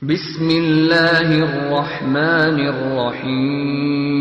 بسم الله الرحمن الرحيم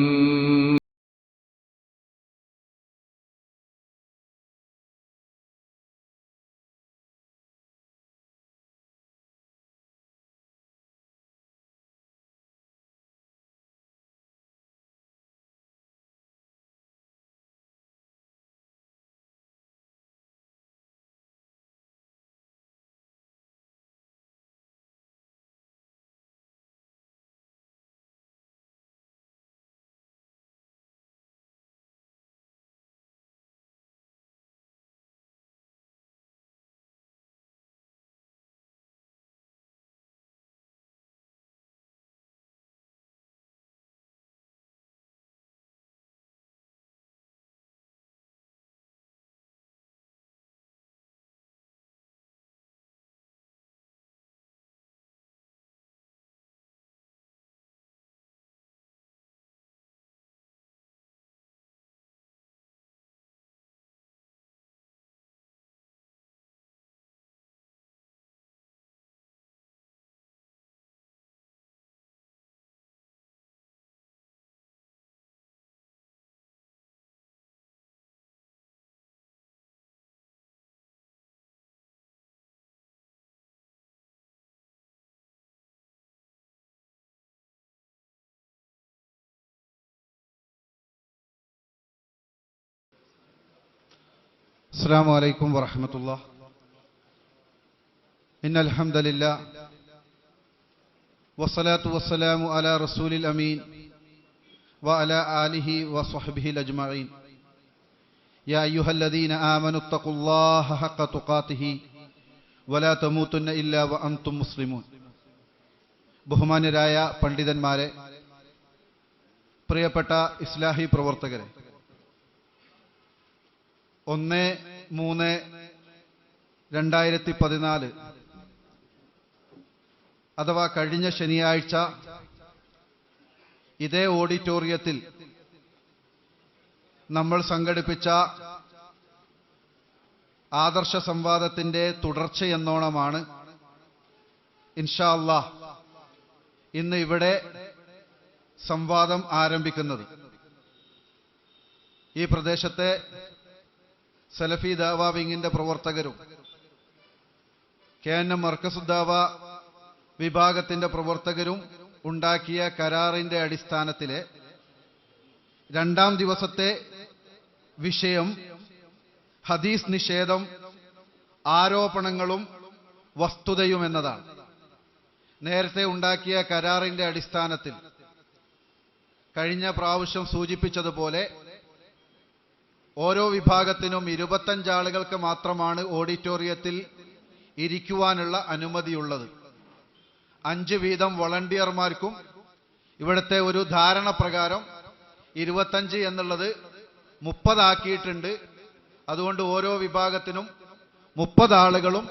السلام عليكم ورحمة الله. إن الحمد لله والصلاة والسلام على رسول الأمين وعلى آله وصحبه الأجمعين. يا أيها الذين آمنوا اتقوا الله حق تقاته ولا تموتن إلا وأنتم مسلمون. ബഹുമാന്യരായ പണ്ഡിതന്മാരെ, പ്രിയപ്പെട്ട ഇസ്ലാഹി പ്രവർത്തകരെ, 1-3-2014 അഥവാ കഴിഞ്ഞ ശനിയാഴ്ച ഇതേ ഓഡിറ്റോറിയത്തിൽ നമ്മൾ സംഘടിപ്പിച്ച ആദർശ സംവാദത്തിന്റെ തുടർച്ചയെന്നോണമാണ് ഇൻഷാ അല്ലാഹ് ഇന്ന് ഇവിടെ സംവാദം ആരംഭിക്കുന്നത്. ഈ പ്രദേശത്തെ സലഫി ദാവ വിങ്ങിന്റെ പ്രവർത്തകരും KNM മർക്കസുദ്ദാവ വിഭാഗത്തിന്റെ പ്രവർത്തകരും ഉണ്ടാക്കിയ കരാറിന്റെ അടിസ്ഥാനത്തിലെ രണ്ടാം ദിവസത്തെ വിഷയം ഹദീസ് നിഷേധം, ആരോപണങ്ങളും വസ്തുതയും എന്നതാണ്. നേരത്തെ ഉണ്ടാക്കിയ കരാറിന്റെ അടിസ്ഥാനത്തിൽ കഴിഞ്ഞ പ്രാവശ്യം സൂചിപ്പിച്ചതുപോലെ ഓരോ വിഭാഗത്തിനും 25 ആളുകൾക്ക് മാത്രമാണ് ഓഡിറ്റോറിയത്തിൽ ഇരിക്കുവാനുള്ള അനുമതിയുള്ളത്. 5 വീതം വോളണ്ടിയർമാർക്കും ഇവിടുത്തെ ഒരു ധാരണ പ്രകാരം 25 എന്നുള്ളത് 30 ആക്കിയിട്ടുണ്ട്. അതുകൊണ്ട് ഓരോ വിഭാഗത്തിനും 30 ആളുകളും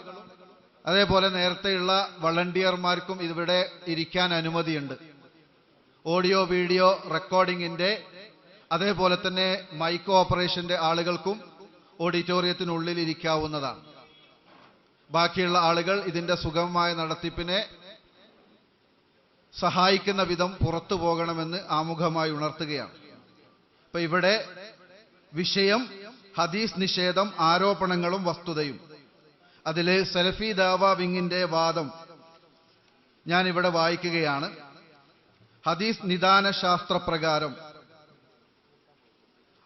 അതേപോലെ നേരത്തെയുള്ള വോളണ്ടിയർമാർക്കും ഇവിടെ ഇരിക്കാൻ അനുമതിയുണ്ട്. ഓഡിയോ വീഡിയോ റെക്കോർഡിങ്ങിന്റെ അതേപോലെ തന്നെ മൈക്ക് ഓപ്പറേഷന്റെ ആളുകൾക്കും ഓഡിറ്റോറിയത്തിനുള്ളിൽ ഇരിക്കാവുന്നതാണ്. ബാക്കിയുള്ള ആളുകൾ ഇതിന്റെ സുഗമമായ നടത്തിപ്പിനെ സഹായിക്കുന്ന വിധം പുറത്തു പോകണമെന്ന് ആമുഖമായി ഉണർത്തുകയാണ്. അപ്പൊ ഇവിടെ വിഷയം ഹദീസ് നിഷേധം, ആരോപണങ്ങളും വസ്തുതയും. അതില് സലഫി ദാവ വിങ്ങിന്റെ വാദം ഞാൻ ഇവിടെ വായിക്കുകയാണ്. ഹദീസ് നിദാന ശാസ്ത്രപ്രകാരം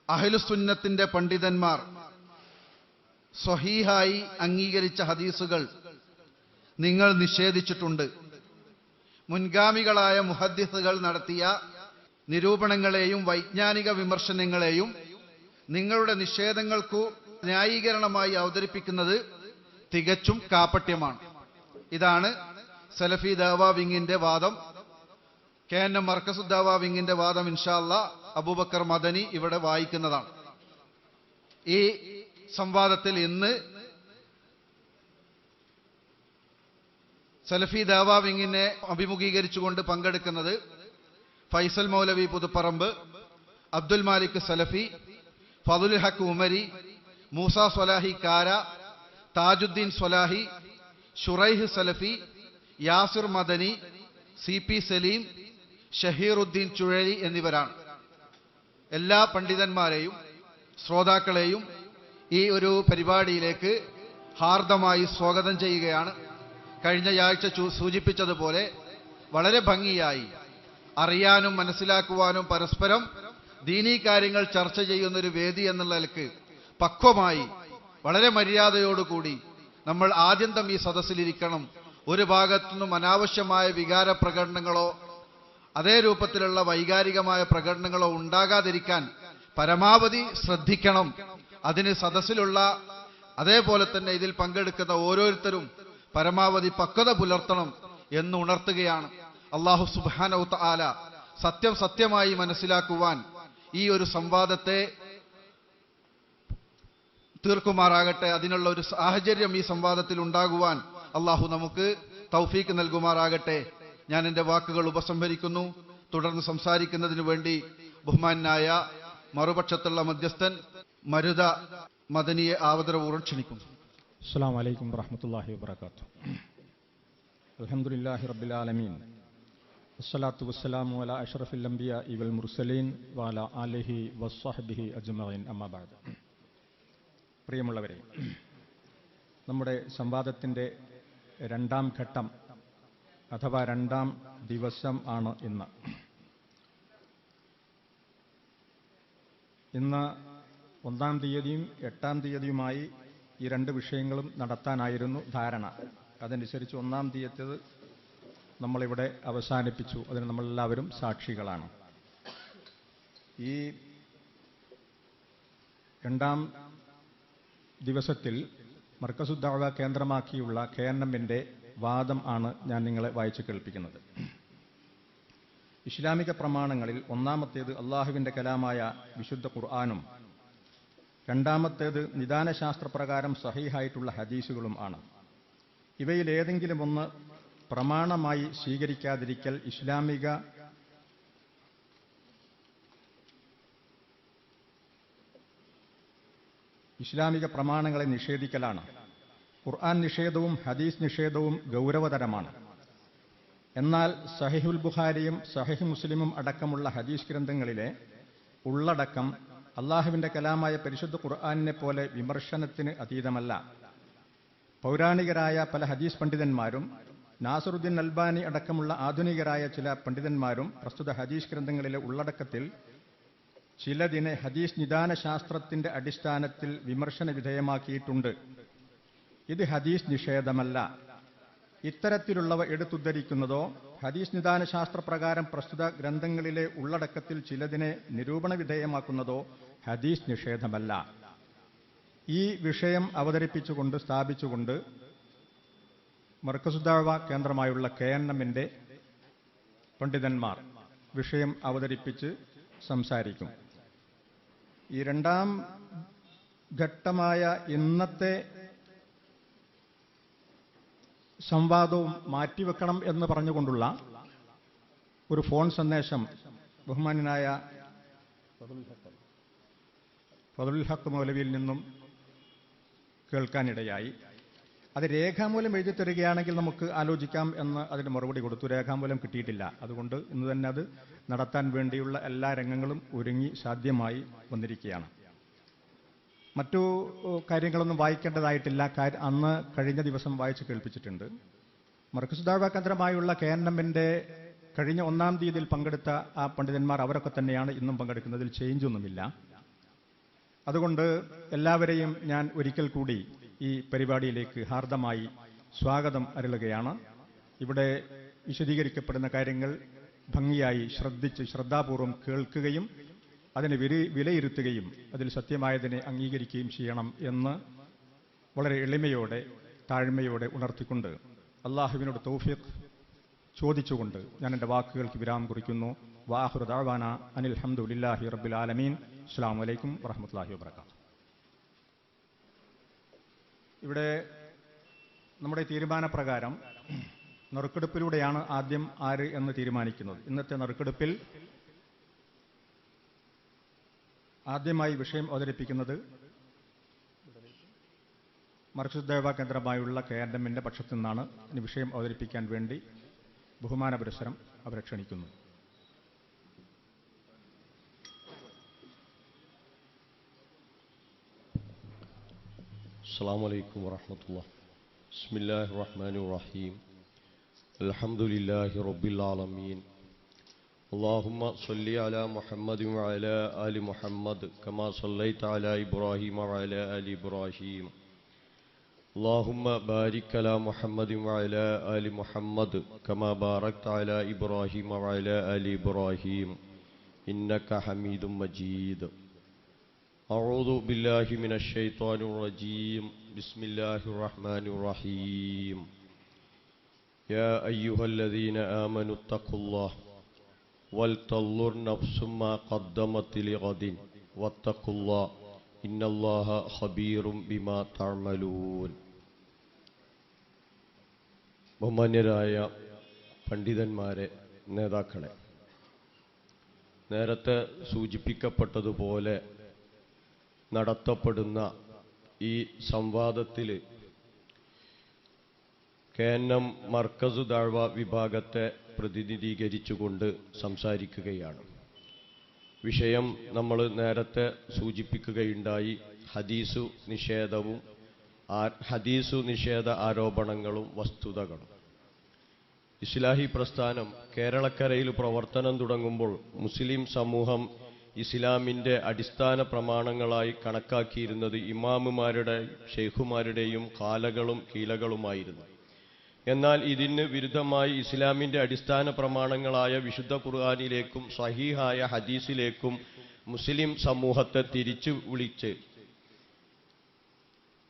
അഹ്ലുസുന്നത്തിന്റെ പണ്ഡിതന്മാർ സ്വഹീഹായി അംഗീകരിച്ച ഹദീസുകൾ നിങ്ങൾ നിഷേധിച്ചിട്ടുണ്ട്. മുൻഗാമികളായ മുഹദ്ദിസുകൾ നടത്തിയ നിരൂപണങ്ങളെയും വൈജ്ഞാനിക വിമർശനങ്ങളെയും നിങ്ങളുടെ നിഷേധങ്ങൾക്കു ന്യായീകരണമായി അവതരിപ്പിക്കുന്നത് തികച്ചും കാപട്യമാണ്. ഇതാണ് സലഫി ദാവ വിങ്ങിന്റെ വാദം. KNM മർക്കസുദ്ദാവ വിങ്ങിന്റെ വാദം ഇൻഷാ അല്ലാഹ് അബൂബക്കർ മദനി ഇവിടെ വായിക്കുന്നതാണ്. ഈ സംവാദത്തിൽ ഇന്ന് സലഫി ദാവ വിങ്ങിനെ അഭിമുഖീകരിച്ചുകൊണ്ട് പങ്കെടുക്കുന്നത് ഫൈസൽ മൗലവി പുതുപ്പറമ്പ്, അബ്ദുൽ മാലിക് സലഫി, ഫളുൽ ഹക്ക് ഉമരി, മൂസ സ്വലാഹി കാര, താജുദ്ദീൻ സ്വലാഹി, ഷുറൈഹ് സലഫി യാസിർ മദനി, CP സലീം, ഷഹീറുദ്ദീൻ ചുഴലി എന്നിവരാണ്. എല്ലാ പണ്ഡിതന്മാരെയും ശ്രോതാക്കളെയും ഈ ഒരു പരിപാടിയിലേക്ക് ഹാർദമായി സ്വാഗതം ചെയ്യുകയാണ്. കഴിഞ്ഞ ആഴ്ച സൂചിപ്പിച്ചതുപോലെ വളരെ ഭംഗിയായി അറിയാനും മനസ്സിലാക്കുവാനും പരസ്പരം ദീനീ കാര്യങ്ങൾ ചർച്ച ചെയ്യുന്നൊരു വേദി എന്നുള്ള നിലക്ക് പക്വമായി വളരെ മര്യാദയോടുകൂടി നമ്മൾ ആദ്യന്തം ഈ സദസ്സിലിരിക്കണം. ഒരു ഭാഗത്തുനിന്നും അനാവശ്യമായ വികാര പ്രകടനങ്ങളോ അതേ രൂപത്തിലുള്ള വൈകാരികമായ പ്രകടനങ്ങളോ ഉണ്ടാകാതിരിക്കാൻ പരമാവധി ശ്രദ്ധിക്കണം. അതിന് സദസ്സിലുള്ള അതേപോലെ തന്നെ ഇതിൽ പങ്കെടുക്കുന്ന ഓരോരുത്തരും പരമാവധി പക്വത പുലർത്തണം എന്ന് ഉണർത്തുകയാണ്. അല്ലാഹു സുബ്ഹാനഹു തആല സത്യം സത്യമായി മനസ്സിലാക്കുവാൻ ഈ ഒരു സംവാദത്തെ തീർക്കുമാറാകട്ടെ. അതിനുള്ള ഒരു സാഹചര്യം ഈ സംവാദത്തിൽ ഉണ്ടാകുവാൻ അല്ലാഹു നമുക്ക് തൗഫീക്ക് നൽകുമാറാകട്ടെ. ഞാൻ എൻ്റെ വാക്കുകൾ ഉപസംഹരിക്കുന്നു. തുടർന്ന് സംസാരിക്കുന്നതിനു വേണ്ടി ബഹുമാനായ മറുപക്ഷത്തുള്ള മധ്യസ്ഥൻ മരുത മദനിയെ ആദരപൂർവ്വം ക്ഷണിക്കുന്നു. അസ്സലാമു അലൈക്കും വറഹ്മത്തുള്ളാഹി വബറകാതുഹു. അൽഹംദുലില്ലാഹി റബ്ബിൽ ആലമീൻ. വസ്സലാത്തു വസ്സലാമു അലാ അഷ്റഫിൽ അംബിയാഇ വൽ മുർസലീൻ വഅലാ ആലിഹി വസ്സഹ്ബിഹി അജ്മഈൻ. അമ്മാ ബഅദ്. പ്രിയമുള്ളവരെ, നമ്മുടെ സംവാദത്തിൻ്റെ രണ്ടാം ഘട്ടം അഥവാ രണ്ടാം ദിവസം ആണ് ഇന്ന്. ഇന്ന് 1-ാം തീയതിയും 8-ാം തീയതിയുമായി ഈ രണ്ട് വിഷയങ്ങളും നടത്താനായിരുന്നു ധാരണ. അതനുസരിച്ച് 1-ാം തീയതി നമ്മളിവിടെ അവസാനിപ്പിച്ചു. അതിന് നമ്മളെല്ലാവരും സാക്ഷികളാണ്. ഈ രണ്ടാം ദിവസത്തിൽ മർക്കസുദ് ദഅവ കേന്ദ്രമാക്കിയുള്ള KNM-ന്റെ വാദം ആണ് ഞാൻ നിങ്ങളെ വായിച്ചു കേൾപ്പിക്കുന്നത്. ഇസ്ലാമിക പ്രമാണങ്ങളിൽ ഒന്നാമത്തേത് അള്ളാഹുവിൻ്റെ കലാമായ വിശുദ്ധ ഖുർആനും രണ്ടാമത്തേത് നിദാനശാസ്ത്രപ്രകാരം സഹീഹായിട്ടുള്ള ഹദീസുകളും ആണ്. ഇവയിൽ ഏതെങ്കിലും ഒന്ന് പ്രമാണമായി സ്വീകരിക്കാതിരിക്കൽ ഇസ്ലാമിക പ്രമാണങ്ങളെ നിഷേധിക്കലാണ്. ഖുർആൻ നിഷേധവും ഹദീസ് നിഷേധവും ഗൗരവതരമാണ്. എന്നാൽ സഹീഹുൽ ബുഖാരിയും സഹീഹ് മുസ്ലിമും അടക്കമുള്ള ഹദീസ് ഗ്രന്ഥങ്ങളിലെ ഉള്ളടക്കം അള്ളാഹുവിൻ്റെ കലാമായ പരിശുദ്ധ ഖുർആനിനെ പോലെ വിമർശനത്തിന് അതീതമല്ല. പൗരാണികരായ പല ഹദീസ് പണ്ഡിതന്മാരും നാസറുദ്ദീൻ അൽബാനി അടക്കമുള്ള ആധുനികരായ ചില പണ്ഡിതന്മാരും പ്രസ്തുത ഹദീസ് ഗ്രന്ഥങ്ങളിലെ ഉള്ളടക്കത്തിൽ ചിലതിനെ ഹദീസ് നിദാന ശാസ്ത്രത്തിന്റെ അടിസ്ഥാനത്തിൽ വിമർശന വിധേയമാക്കിയിട്ടുണ്ട്. ഇത് ഹദീസ് നിഷേധമല്ല. ഇത്തരത്തിലുള്ളവ എടുത്തുദ്ധരിക്കുന്നതോ ഹദീസ് നിദാന ശാസ്ത്രപ്രകാരം പ്രസ്തുത ഗ്രന്ഥങ്ങളിലെ ഉള്ളടക്കത്തിൽ ചിലതിനെ നിരൂപണ വിധേയമാക്കുന്നതോ ഹദീസ് നിഷേധമല്ല. ഈ വിഷയം അവതരിപ്പിച്ചുകൊണ്ട് സ്ഥാപിച്ചുകൊണ്ട് മർക്കസുദ് ദഅവ കേന്ദ്രമായുള്ള KNM-ന്റെ പണ്ഡിതന്മാർ വിഷയം അവതരിപ്പിച്ച് സംസാരിക്കും. ഈ രണ്ടാം ഘട്ടമായ ഇന്നത്തെ സംവാദവും മാറ്റിവെക്കണം എന്ന് പറഞ്ഞുകൊണ്ടുള്ള ഒരു ഫോൺ സന്ദേശം ബഹുമാന്യനായ ഫദലുൽ ഹഖ് മൗലവിയിൽ നിന്നും കേൾക്കാനിടയായി. അത് രേഖാമൂലം എഴുതി തരികയാണെങ്കിൽ നമുക്ക് ആലോചിക്കാം എന്ന് അതിന് മറുപടി കൊടുത്തു. രേഖാമൂലം കിട്ടിയിട്ടില്ല. അതുകൊണ്ട് ഇന്ന് തന്നെ അത് നടത്താൻ വേണ്ടിയുള്ള എല്ലാ രംഗങ്ങളും ഒരുങ്ങി സാധ്യമായി വന്നിരിക്കുകയാണ്. മറ്റു കാര്യങ്ങളൊന്നും വായിക്കേണ്ടതായിട്ടില്ല. അന്ന് കഴിഞ്ഞ ദിവസം വായിച്ച് കേൾപ്പിച്ചിട്ടുണ്ട്. മർക്കസുദ് ദഅവ കേന്ദ്രമായുള്ള KNM-ന്റെ കഴിഞ്ഞ 1-ാം തീയതിയിൽ പങ്കെടുത്ത ആ പണ്ഡിതന്മാർ അവരൊക്കെ തന്നെയാണ് ഇന്നും പങ്കെടുക്കുന്നതിൽ ചേഞ്ചൊന്നുമില്ല. അതുകൊണ്ട് എല്ലാവരെയും ഞാൻ ഒരിക്കൽ കൂടി ഈ പരിപാടിയിലേക്ക് ഹാർദമായി സ്വാഗതം അരുളുകയാണ്. ഇവിടെ വിശദീകരിക്കപ്പെടുന്ന കാര്യങ്ങൾ ഭംഗിയായി ശ്രദ്ധാപൂർവം കേൾക്കുകയും അതിനെ വിലയിരുത്തുകയും അതിൽ സത്യമായതിനെ അംഗീകരിക്കുകയും ചെയ്യണം എന്ന് വളരെ എളിമയോടെ താഴ്മയോടെ ഉണർത്തിക്കൊണ്ട് അള്ളാഹുവിനോട് തൗഫീഖ് ചോദിച്ചുകൊണ്ട് ഞാൻ എൻ്റെ വാക്കുകൾക്ക് വിരാമം കുറിക്കുന്നു. വാഹിറു ദഅവാന അനിൽ ഹംദുലില്ലാഹി റബ്ബിൽ ആലമീൻ. അസ്സലാമു അലൈക്കും വറഹ്മത്തുള്ളാഹി വബറകാതുഹു. ഇവിടെ നമ്മുടെ തീരുമാനപ്രകാരം നറുക്കെടുപ്പിലൂടെയാണ് ആദ്യം ആര് എന്ന് തീരുമാനിക്കുന്നത്. ഇന്നത്തെ നറുക്കെടുപ്പിൽ ആദ്യമായി വിഷയം അവതരിപ്പിക്കുന്നത് മർക്കസ് ദഅ്വ കേന്ദ്രമായുള്ള KNMന്റെ പക്ഷത്തു നിന്നാണ് ഈ വിഷയം അവതരിപ്പിക്കാൻ വേണ്ടി ബഹുമാന പുരസ്സരം അവരെ ക്ഷണിക്കുന്നു. അസ്സലാമു അലൈക്കും വറഹ്മത്തുള്ളാഹി. ബിസ്മില്ലാഹിർ റഹ്മാനിർ റഹീം. അൽഹംദുലില്ലാഹി റബ്ബിൽ ആലമീൻ. اللهم صل على محمد وعلى آل محمد كما صليت على إبراهيم وعلى آل إبراهيم. اللهم بارك على محمد وعلى آل محمد كما باركت على إبراهيم وعلى آل إبراهيم إنك حميد مجيد. أعوذ بالله من الشيطان الرجيم. بسم الله الرحمن الرحيم. يا أيها الذين آمنوا اتقوا الله وَلْتَنْظُرْ نَفْسٌ مَا قَدَّمَتْ لِغَدٍ وَاتَّقُوا اللَّهَ إِنَّ اللَّهَ خَبِيرٌ بِمَا تَعْمَلُونَ. ബഹുമാന്യരായ പണ്ഡിതന്മാരെ, നേതാക്കളെ, നേരത്തെ സൂചിപ്പിക്കപ്പെട്ടതുപോലെ നടത്തപ്പെടുന്ന ഈ സംവാദത്തിൽ KNM മർക്കസ് ദഅ്വ വിഭാഗത്തെ പ്രതിനിധീകരിച്ചുകൊണ്ട് സംസാരിക്കുകയാണ്. വിഷയം നമ്മൾ നേരത്തെ സൂചിപ്പിക്കുകയുണ്ടായി. ഹദീസു നിഷേധ ആരോപണങ്ങളും വസ്തുതകളും. ഇസ്ലാഹി പ്രസ്ഥാനം കേരളക്കരയിൽ പ്രവർത്തനം തുടങ്ങുമ്പോൾ മുസ്ലിം സമൂഹം ഇസ്ലാമിൻ്റെ അടിസ്ഥാന പ്രമാണങ്ങളായി കണക്കാക്കിയിരുന്നത് ഇമാമുമാരുടെ ഷെയ്ഖുമാരുടെയും കാലകളും കീലകളുമായിരുന്നു. എന്നാൽ ഇതിന് വിരുദ്ധമായി ഇസ്ലാമിൻ്റെ അടിസ്ഥാന പ്രമാണങ്ങളായ വിശുദ്ധ ഖുർആനിലേക്കും സ്വഹീഹായ ഹദീസിലേക്കും മുസ്ലിം സമൂഹത്തെ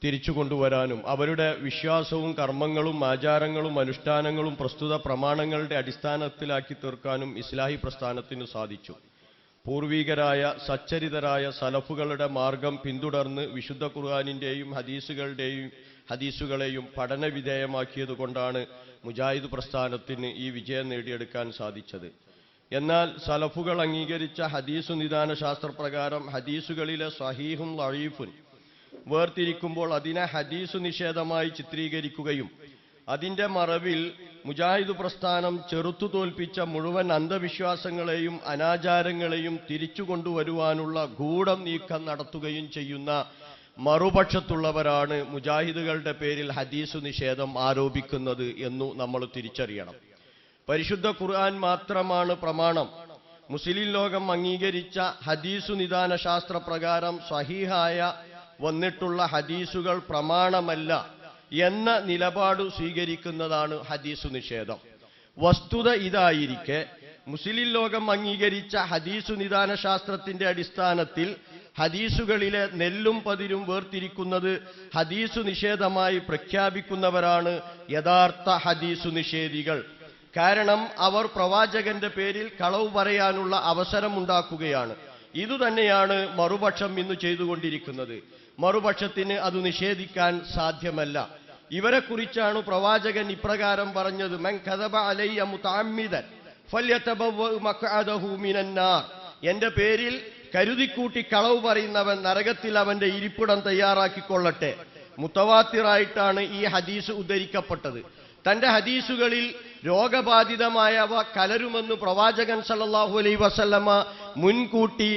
തിരിച്ചു കൊണ്ടുവരാനും അവരുടെ വിശ്വാസവും കർമ്മങ്ങളും ആചാരങ്ങളും അനുഷ്ഠാനങ്ങളും പ്രസ്തുത പ്രമാണങ്ങളുടെ അടിസ്ഥാനത്തിലാക്കി തീർക്കാനും ഇസ്ലാഹി പ്രസ്ഥാനത്തിന് സാധിച്ചു. പൂർവികരായ സച്ചരിതരായ സലഫുകളുടെ മാർഗം പിന്തുടർന്ന് വിശുദ്ധ ഖുർആനിൻ്റെയും ഹദീസുകളെയും പഠനവിധേയമാക്കിയതുകൊണ്ടാണ് മുജാഹിദ് പ്രസ്ഥാനത്തിന് ഈ വിജയം നേടിയെടുക്കാൻ സാധിച്ചത്. എന്നാൽ സലഫുകൾ അംഗീകരിച്ച ഹദീസു നിദാന ശാസ്ത്രപ്രകാരം ഹദീസുകളിലെ സ്വഹീഹും ലഈഫും വേർതിരിക്കുമ്പോൾ അതിനെ ഹദീസു നിഷേധമായി ചിത്രീകരിക്കുകയും അതിൻ്റെ മറവിൽ മുജാഹിദ് പ്രസ്ഥാനം ചെറുത്തു തോൽപ്പിച്ച മുഴുവൻ അന്ധവിശ്വാസങ്ങളെയും അനാചാരങ്ങളെയും തിരിച്ചു കൊണ്ടുവരുവാനുള്ള ഗൂഢം നീക്കം നടത്തുകയും ചെയ്യുന്ന മറുപക്ഷത്തുള്ളവരാണ് മുജാഹിദുകളുടെ പേരിൽ ഹദീസു നിഷേധം ആരോപിക്കുന്നത് എന്നു നമ്മൾ തിരിച്ചറിയണം. പരിശുദ്ധ ഖുർആൻ മാത്രമാണ് പ്രമാണം. മുസ്ലിം ലോകം അംഗീകരിച്ച ഹദീസു നിദാന ശാസ്ത്രപ്രകാരം സ്വഹീഹായ വന്നിട്ടുള്ള ഹദീസുകൾ പ്രമാണമല്ല എന്ന നിലപാട് സ്വീകരിക്കുന്നതാണ് ഹദീസു നിഷേധം. വസ്തുത ഇതായിരിക്കെ മുസ്ലിം ലോകം അംഗീകരിച്ച ഹദീസു നിദാന ശാസ്ത്രത്തിന്റെ അടിസ്ഥാനത്തിൽ ഹദീസുകളിലെ നെല്ലും പതിരും വേർതിരിക്കുന്നത് ഹദീസു നിഷേധമായി പ്രഖ്യാപിക്കുന്നവരാണ് യഥാർത്ഥ ഹദീസു നിഷേധികൾ. കാരണം അവർ പ്രവാചകന്റെ പേരിൽ കളവ് പറയാനുള്ള അവസരമുണ്ടാക്കുകയാണ്. ഇതുതന്നെയാണ് മറുപക്ഷം ഇന്ന് ചെയ്തുകൊണ്ടിരിക്കുന്നത്. മറുപക്ഷത്തിന് അത് നിഷേധിക്കാൻ സാധ്യമല്ല. ഇവരെക്കുറിച്ചാണ് പ്രവാചകൻ ഇപ്രകാരം പറഞ്ഞത്: മൻ കദബ അലയ്യ മുതഅമ്മിദൻ ഫല്യതബവ്വ മഖ്അദഹു മിനന്നാർ. എന്റെ പേരിൽ കരുതിക്കൂട്ടി കളവ് പറയുന്നവൻ നരകത്തിൽ അവന്റെ ഇരിപ്പിടം തയ്യാറാക്കിക്കൊള്ളട്ടെ. മുത്തവാത്തിറായിട്ടാണ് ഈ ഹദീസ് ഉദ്ധരിക്കപ്പെട്ടത്. തന്റെ ഹദീസുകളിൽ രോഗബാധിതമായവ കലരുമെന്ന് പ്രവാചകൻ സല്ലല്ലാഹു അലൈഹി വസല്ലമ മുൻകൂട്ടി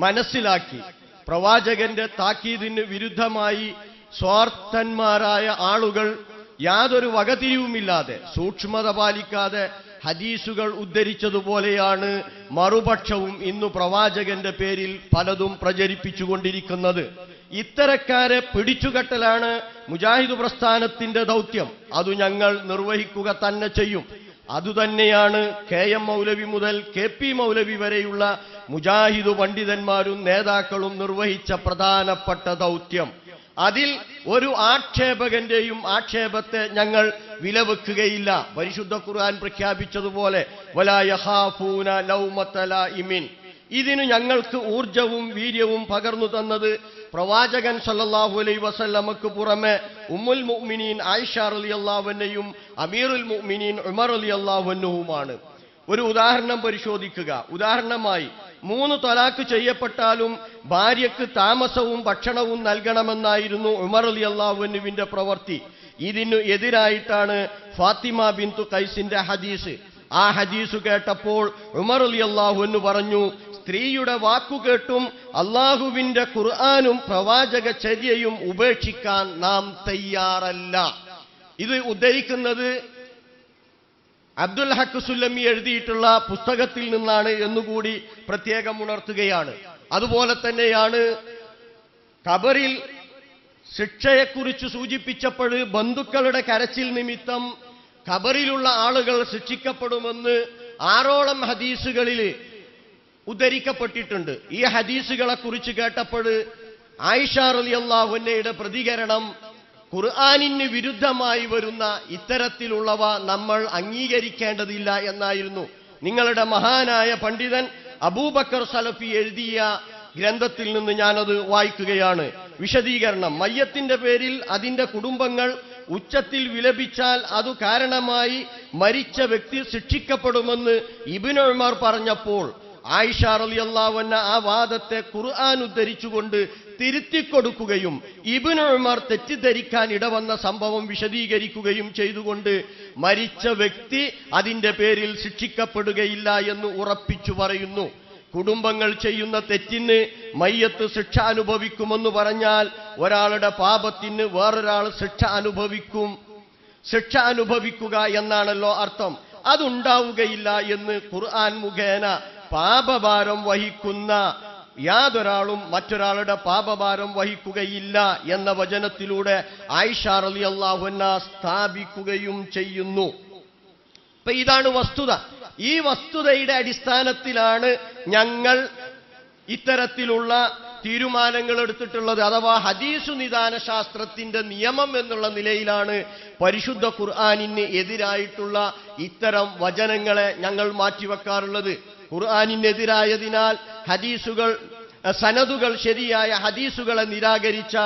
മനസ്സിലാക്കി. പ്രവാചകന്റെ താക്കീതിന് വിരുദ്ധമായി സ്വാർത്ഥന്മാരായ ആളുകൾ യാതൊരു വകതിരിവുമില്ലാതെ സൂക്ഷ്മത പാലിക്കാതെ ഹദീസുകൾ ഉദ്ധരിച്ചതുപോലെയാണ് മറുപക്ഷവും ഇന്നു പ്രവാചകന്റെ പേരിൽ പലതും പ്രചരിപ്പിച്ചുകൊണ്ടിരിക്കുന്നത്. ഇത്തരക്കാരെ പിടിച്ചുകെട്ടലാണ് മുജാഹിദ് പ്രസ്ഥാനത്തിന്റെ ദൗത്യം. അത് ഞങ്ങൾ നിർവഹിക്കുക തന്നെ ചെയ്യും. അതുതന്നെയാണ് KM മൗലവി മുതൽ KP മൗലവി വരെയുള്ള മുജാഹിദ് പണ്ഡിതന്മാരും നേതാക്കളും നിർവഹിച്ച പ്രധാനപ്പെട്ട ദൗത്യം. അതിൽ ഒരു ആക്ഷേപകന്റെയും ആക്ഷേപത്തെ ഞങ്ങൾ വിലവെക്കുകയില്ല. പരിശുദ്ധ ഖുർആൻ പ്രഖ്യാപിച്ചതുപോലെ വലാ യഖാഫൂന ലൗമത ലായിമിൻ. ഇതിന് ഞങ്ങൾക്ക് ഊർജവും വീര്യവും പകർന്നു തന്നത് പ്രവാചകൻ സല്ലല്ലാഹു അലൈഹി വസല്ലമക്ക് പുറമെ ഉമ്മുൽ മുഅ്മിനീൻ ആയിഷ റളിയല്ലാഹു അൻഹയും അമീറുൽ മുഅ്മിനീൻ ഉമർ റളിയല്ലാഹു അൻഹുമാണ്. ഒരു ഉദാഹരണം പരിശോധിക്കുക. ഉദാഹരണമായി 3 ത്വലാഖ് ചെയ്യപ്പെട്ടാലും ഭാര്യയ്ക്ക് താമസവും ഭക്ഷണവും നൽകണമെന്നായിരുന്നു ഉമർ റളിയല്ലാഹു അൻഹുവിന്റെ പ്രവൃത്തി. ഇതിനു എതിരായിട്ടാണ് ഫാത്തിമ ബിന്തു ഖൈസിന്റെ ഹദീസ്. ആ ഹദീസ് കേട്ടപ്പോൾ ഉമർ റളിയല്ലാഹു അൻഹു പറഞ്ഞു, സ്ത്രീയുടെ വാക്കുകേട്ടും അള്ളാഹുവിന്റെ ഖുർആനും പ്രവാചക ചര്യയും ഉപേക്ഷിക്കാൻ നാം തയ്യാറല്ല. ഇത് ഉദ്ധരിക്കുന്നത് അബ്ദുൽ ഹക്ക് സുല്ലമി എഴുതിയിട്ടുള്ള പുസ്തകത്തിൽ നിന്നാണ് എന്നുകൂടി പ്രത്യേകം ഉണർത്തുകയാണ്. അതുപോലെ തന്നെയാണ് ഖബറിൽ ശിക്ഷയെക്കുറിച്ച് സൂചിപ്പിച്ചപ്പോൾ ബന്ധുക്കളുടെ കരച്ചിൽ നിമിത്തം ഖബറിലുള്ള ആളുകൾ ശിക്ഷിക്കപ്പെടുമെന്ന് 6ഓളം ഹദീസുകളിൽ ഉദ്ധരിക്കപ്പെട്ടിട്ടുണ്ട്. ഈ ഹദീസുകളെ കുറിച്ച് കേട്ടപ്പോൾ ആയിഷ റളിയല്ലാഹു അൻഹയുടെ പ്രതികരണം, ഖുർആനിന് വിരുദ്ധമായി വരുന്ന ഇത്തരത്തിലുള്ളവ നമ്മൾ അംഗീകരിക്കേണ്ടതില്ല എന്നായിരുന്നു. നിങ്ങളുടെ മഹാനായ പണ്ഡിതൻ അബൂബക്കർ സലഫി എഴുതിയ ഗ്രന്ഥത്തിൽ നിന്ന് ഞാനത് വായിക്കുകയാണ്. വിശദീകരണം: മയ്യത്തിന്റെ പേരിൽ അതിന്റെ കുടുംബങ്ങൾ ഉച്ചത്തിൽ വിലപിച്ചാൽ അതു കാരണമായി മരിച്ച വ്യക്തി ശിക്ഷിക്കപ്പെടുമെന്ന് ഇബ്നു ഉമർ പറഞ്ഞപ്പോൾ ആയിഷ റളിയല്ലാഹു അൻഹ ആ വാദത്തെ ഖുർആൻ ഉദ്ധരിച്ചുകൊണ്ട് തിരുത്തിക്കൊടുക്കുകയും ഇബ്നു ഉമർ തെറ്റിദ്ധരിക്കാൻ ഇടവന്ന സംഭവം വിശദീകരിക്കുകയും ചെയ്തുകൊണ്ട് മരിച്ച വ്യക്തി അതിന്റെ പേരിൽ ശിക്ഷിക്കപ്പെടുകയില്ല എന്ന് ഉറപ്പിച്ചു പറയുന്നു. കുടുംബങ്ങൾ ചെയ്യുന്ന തെറ്റിന് മയ്യത്ത് ശിക്ഷ അനുഭവിക്കുമെന്ന് പറഞ്ഞാൽ ഒരാളുടെ പാപത്തിന് വേറൊരാൾ ശിക്ഷ അനുഭവിക്കുക എന്നാണല്ലോ അർത്ഥം. അതുണ്ടാവുകയില്ല എന്ന് ഖുർആൻ മുഖേന പാപഭാരം വഹിക്കുന്ന യാതൊരാളും മറ്റൊരാളുടെ പാപഭാരം വഹിക്കുകയില്ല എന്ന വചനത്തിലൂടെ ആയിഷ റളിയല്ലാഹു അൻഹ സ്ഥാപിക്കുകയും ചെയ്യുന്നു. അപ്പൊ ഇതാണ് വസ്തുത. ഈ വസ്തുതയുടെ അടിസ്ഥാനത്തിലാണ് ഞങ്ങൾ ഇത്തരത്തിലുള്ള തീരുമാനങ്ങൾ എടുത്തിട്ടുള്ളത്. അഥവാ ഹദീസു നിദാന ശാസ്ത്രത്തിന്റെ നിയമം എന്നുള്ള നിലയിലാണ് പരിശുദ്ധ ഖുർആനിന് എതിരായിട്ടുള്ള ഇത്തരം വചനങ്ങളെ ഞങ്ങൾ മാറ്റിവെക്കാറുള്ളത്. ഖുർആനിനെതിരായതിനാൽ സനദുകൾ ശരിയായ ഹദീസുകളെ നിരാകരിച്ച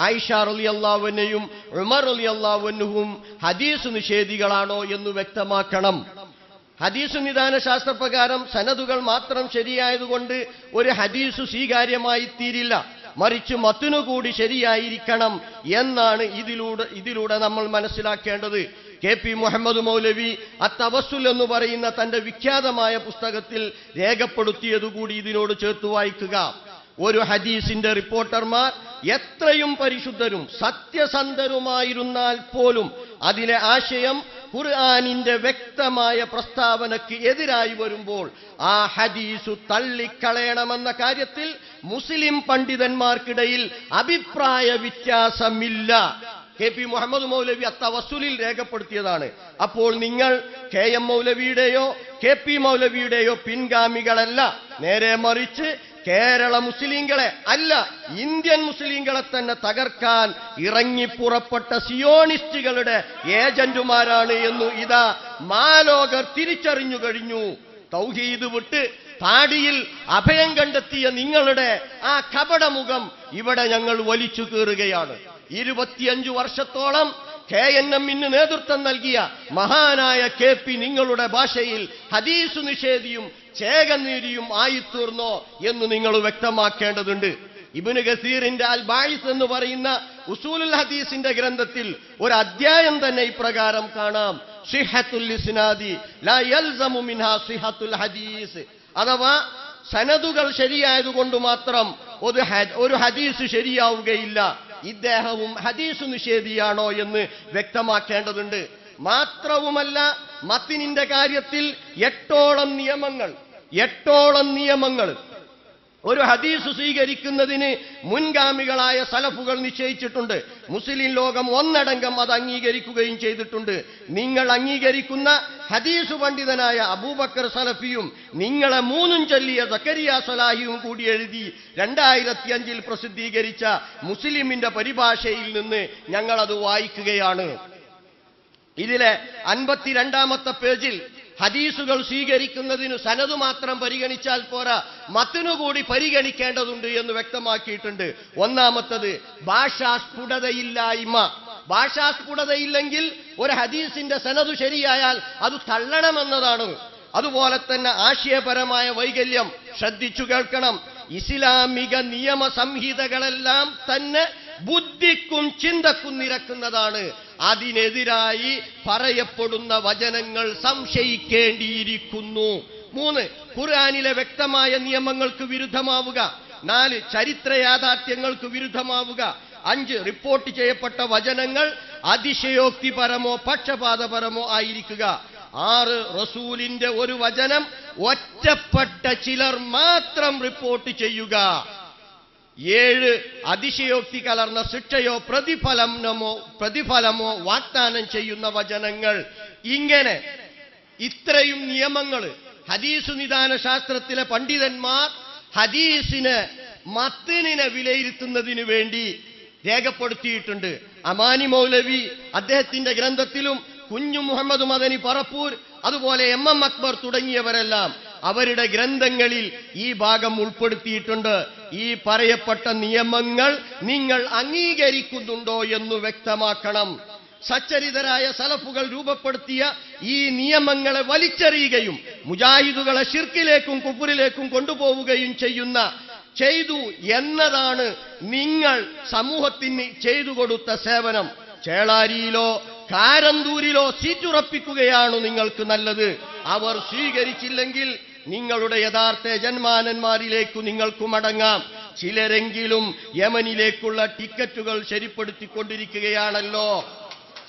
ആയിഷ റളിയല്ലാഹു അൻഹയും ഉമർ റളിയല്ലാഹു അൻഹുവും ഹദീസ് നിഷേധികളാണോ എന്ന് വ്യക്തമാക്കണം. ഹദീസ് നിദാന ശാസ്ത്രപ്രകാരം സനദുകൾ മാത്രം ശരിയായതുകൊണ്ട് ഒരു ഹദീസ് സ്വീകാര്യമായി തീരില്ല, മറിച്ച് മത്നു കൂടി ശരിയായിരിക്കണം എന്നാണ് ഇതിലൂടെ നമ്മൾ മനസ്സിലാക്കേണ്ടത്. കെ.പി. മുഹമ്മദ് മൗലവി അത്തവസ്സുൽ എന്ന് പറയുന്ന തന്റെ വിഖ്യാതമായ പുസ്തകത്തിൽ രേഖപ്പെടുത്തിയതുകൂടി ഇതിനോട് ചേർത്ത് വായിക്കുക. ഒരു ഹദീസിന്റെ റിപ്പോർട്ടർമാർ എത്രയും പരിശുദ്ധരും സത്യസന്ധരുമായിരുന്നാൽ പോലും അതിലെ ആശയം ഖുർആനിന്റെ വ്യക്തമായ പ്രസ്താവനയ്ക്ക് എതിരായി വരുമ്പോൾ ആ ഹദീസു തള്ളിക്കളയണമെന്ന കാര്യത്തിൽ മുസ്ലിം പണ്ഡിതന്മാർക്കിടയിൽ അഭിപ്രായ വ്യത്യാസമില്ല. കെ.പി. മുഹമ്മദ് മൗലവി അത്തവസ്സുലിൽ രേഖപ്പെടുത്തിയതാണ്. അപ്പോൾ നിങ്ങൾ കെ.എം. മൗലവിയുടെയോ കെ.പി. മൗലവിയുടെയോ പിൻഗാമികളല്ല, നേരെ മറിച്ച് കേരള മുസ്ലിങ്ങളെ അല്ല, ഇന്ത്യൻ മുസ്ലിങ്ങളെ തന്നെ തകർക്കാൻ ഇറങ്ങിപ്പുറപ്പെട്ട സിയോണിസ്റ്റുകളുടെ ഏജന്റുമാരാണ് എന്ന് ഇതാ മാലോകർ തിരിച്ചറിഞ്ഞു കഴിഞ്ഞു. തൗഹീദ് വിട്ട് താടിയിൽ അഭയം കണ്ടെത്തിയ നിങ്ങളുടെ ആ കപടമുഖം ഇവിടെ ഞങ്ങൾ വലിച്ചു കീറുകയാണ്. 25 വർഷത്തോളം KNM-ന് നേതൃത്വം നൽകിയ മഹാനായ കെ.പി. നിങ്ങളുടെ ഭാഷയിൽ ഹദീസ് നിഷേധിയും ചേകനീരിയും ആയിത്തീർന്നോ എന്ന് നിങ്ങൾ വ്യക്തമാക്കേണ്ടതുണ്ട്. ഇബ്നു കസീറിന്റെ അൽ ബായിസ് എന്ന് പറയുന്ന ഉസൂലുൽ ഹദീസിന്റെ ഗ്രന്ഥത്തിൽ ഒരു അധ്യായം തന്നെ ഇപ്രകാരം കാണാം: സിഹത്തുൽ ഇസ്നാദി ലാ യൽസമു മിൻഹാ സിഹത്തുൽ ഹദീസ്. അഥവാ സനദുകൾ ശരിയായതുകൊണ്ട് മാത്രം ഒരു ഹദീസ് ശരിയാവുകയില്ല. ഇദ്ദേഹവും ഹദീസ് നിഷേധിയാണോ എന്ന് വ്യക്തമാക്കേണ്ടതുണ്ട്. മാത്രവുമല്ല, മത്തിനിന്റെ കാര്യത്തിൽ 8ഓളം നിയമങ്ങൾ ഒരു ഹദീസ് സ്വീകരിക്കുന്നതിന് മുൻഗാമികളായ സലഫുകൾ നിശ്ചയിച്ചിട്ടുണ്ട്. മുസ്ലിം ലോകം ഒന്നടങ്കം അത് അംഗീകരിക്കുകയും ചെയ്തിട്ടുണ്ട്. നിങ്ങൾ അംഗീകരിക്കുന്ന ഹദീസ് പണ്ഡിതനായ അബൂബക്കർ സലഫിയും നിങ്ങളെ 3 ചൊല്ലിയ സക്കരിയ സലാഹിയും കൂടി എഴുതി 2005 പ്രസിദ്ധീകരിച്ച മുസ്ലിമിന്റെ പരിഭാഷയിൽ നിന്ന് ഞങ്ങളത് വായിക്കുകയാണ്. ഇതിലെ 52-ാമത്തെ പേജിൽ ഹദീസുകൾ സ്വീകരിക്കുന്നതിന് സനദ് മാത്രം പരിഗണിച്ചാൽ പോരാ, മത്നുകൂടി പരിഗണിക്കേണ്ടതുണ്ട് എന്ന് വ്യക്തമാക്കിയിട്ടുണ്ട്. ഒന്നാമത്തത് ഭാഷാസ്ഫുടതയില്ലായ്മ. ഭാഷാസ്ഫുടതയില്ലെങ്കിൽ ഒരു ഹദീസിന്റെ സനദ് ശരിയായാൽ അത് തള്ളണമെന്നതാണ്. അതുപോലെ തന്നെ ആശയപരമായ വൈകല്യം ശ്രദ്ധിച്ചു കേൾക്കണം. ഇസ്ലാമിക നിയമ സംഹിതകളെല്ലാം തന്നെ ബുദ്ധിക്കും ചിന്തക്കും നിരക്കുന്നതാണ്. അതിനെതിരായി പറയപ്പെടുന്ന വചനങ്ങൾ സംശയിക്കേണ്ടിയിരിക്കുന്നു. 3, ഖുർആനിലെ വ്യക്തമായ നിയമങ്ങൾക്ക് വിരുദ്ധമാവുക. 4, ചരിത്ര യാഥാർത്ഥ്യങ്ങൾക്ക് വിരുദ്ധമാവുക. 5, റിപ്പോർട്ട് ചെയ്യപ്പെട്ട വചനങ്ങൾ അതിശയോക്തിപരമോ പക്ഷപാതപരമോ ആയിരിക്കുക. 6, റസൂലിന്റെ ഒരു വചനം ഒറ്റപ്പെട്ട ചിലർ മാത്രം റിപ്പോർട്ട് ചെയ്യുക. 7, അതിശയോക്തി കലർന്ന ശിക്ഷയോ പ്രതിഫലമോ വാഗ്ദാനം ചെയ്യുന്ന വചനങ്ങൾ. ഇങ്ങനെ ഇത്രയും നിയമങ്ങൾ ഹദീസ് നിദാന ശാസ്ത്രത്തിലെ പണ്ഡിതന്മാർ ഹദീസിനെ മത്തിനെ വിലയിരുത്തുന്നതിന് വേണ്ടി രേഖപ്പെടുത്തിയിട്ടുണ്ട്. അമാനി മൗലവി അദ്ദേഹത്തിന്റെ ഗ്രന്ഥത്തിലും കുഞ്ഞു മുഹമ്മദ് മദനി പറപ്പൂർ അതുപോലെ MM അക്ബർ തുടങ്ങിയവരെല്ലാം അവരുടെ ഗ്രന്ഥങ്ങളിൽ ഈ ഭാഗം ഉൾപ്പെടുത്തിയിട്ടുണ്ട്. ഈ പറയപ്പെട്ട നിയമങ്ങൾ നിങ്ങൾ അംഗീകരിക്കുന്നുണ്ടോ എന്ന് വ്യക്തമാക്കണം. സച്ചരിതരായ സലഫുകൾ രൂപപ്പെടുത്തിയ ഈ നിയമങ്ങളെ വലിച്ചെറിയുകയും മുജാഹിദുകളെ ശിർക്കിലേക്കും കുഫ്റിലേക്കും കൊണ്ടുപോവുകയും ചെയ്തു എന്നതാണ് നിങ്ങൾ സമൂഹത്തിന് ചെയ്തു കൊടുത്ത സേവനം. ചേളാരിയിലോ കാരന്തൂരിലോ സീറ്റുറപ്പിക്കുകയാണ് നിങ്ങൾക്ക് നല്ലത്. അവർ സ്വീകരിച്ചില്ലെങ്കിൽ നിങ്ങളുടെ യഥാർത്ഥ യജന്മാനന്മാരിലേക്കു നിങ്ങൾക്ക് മടങ്ങാം. ചിലരെങ്കിലും യമനിലേക്കുള്ള ടിക്കറ്റുകൾ ശരിപ്പെടുത്തിക്കൊണ്ടിരിക്കുകയാണല്ലോ.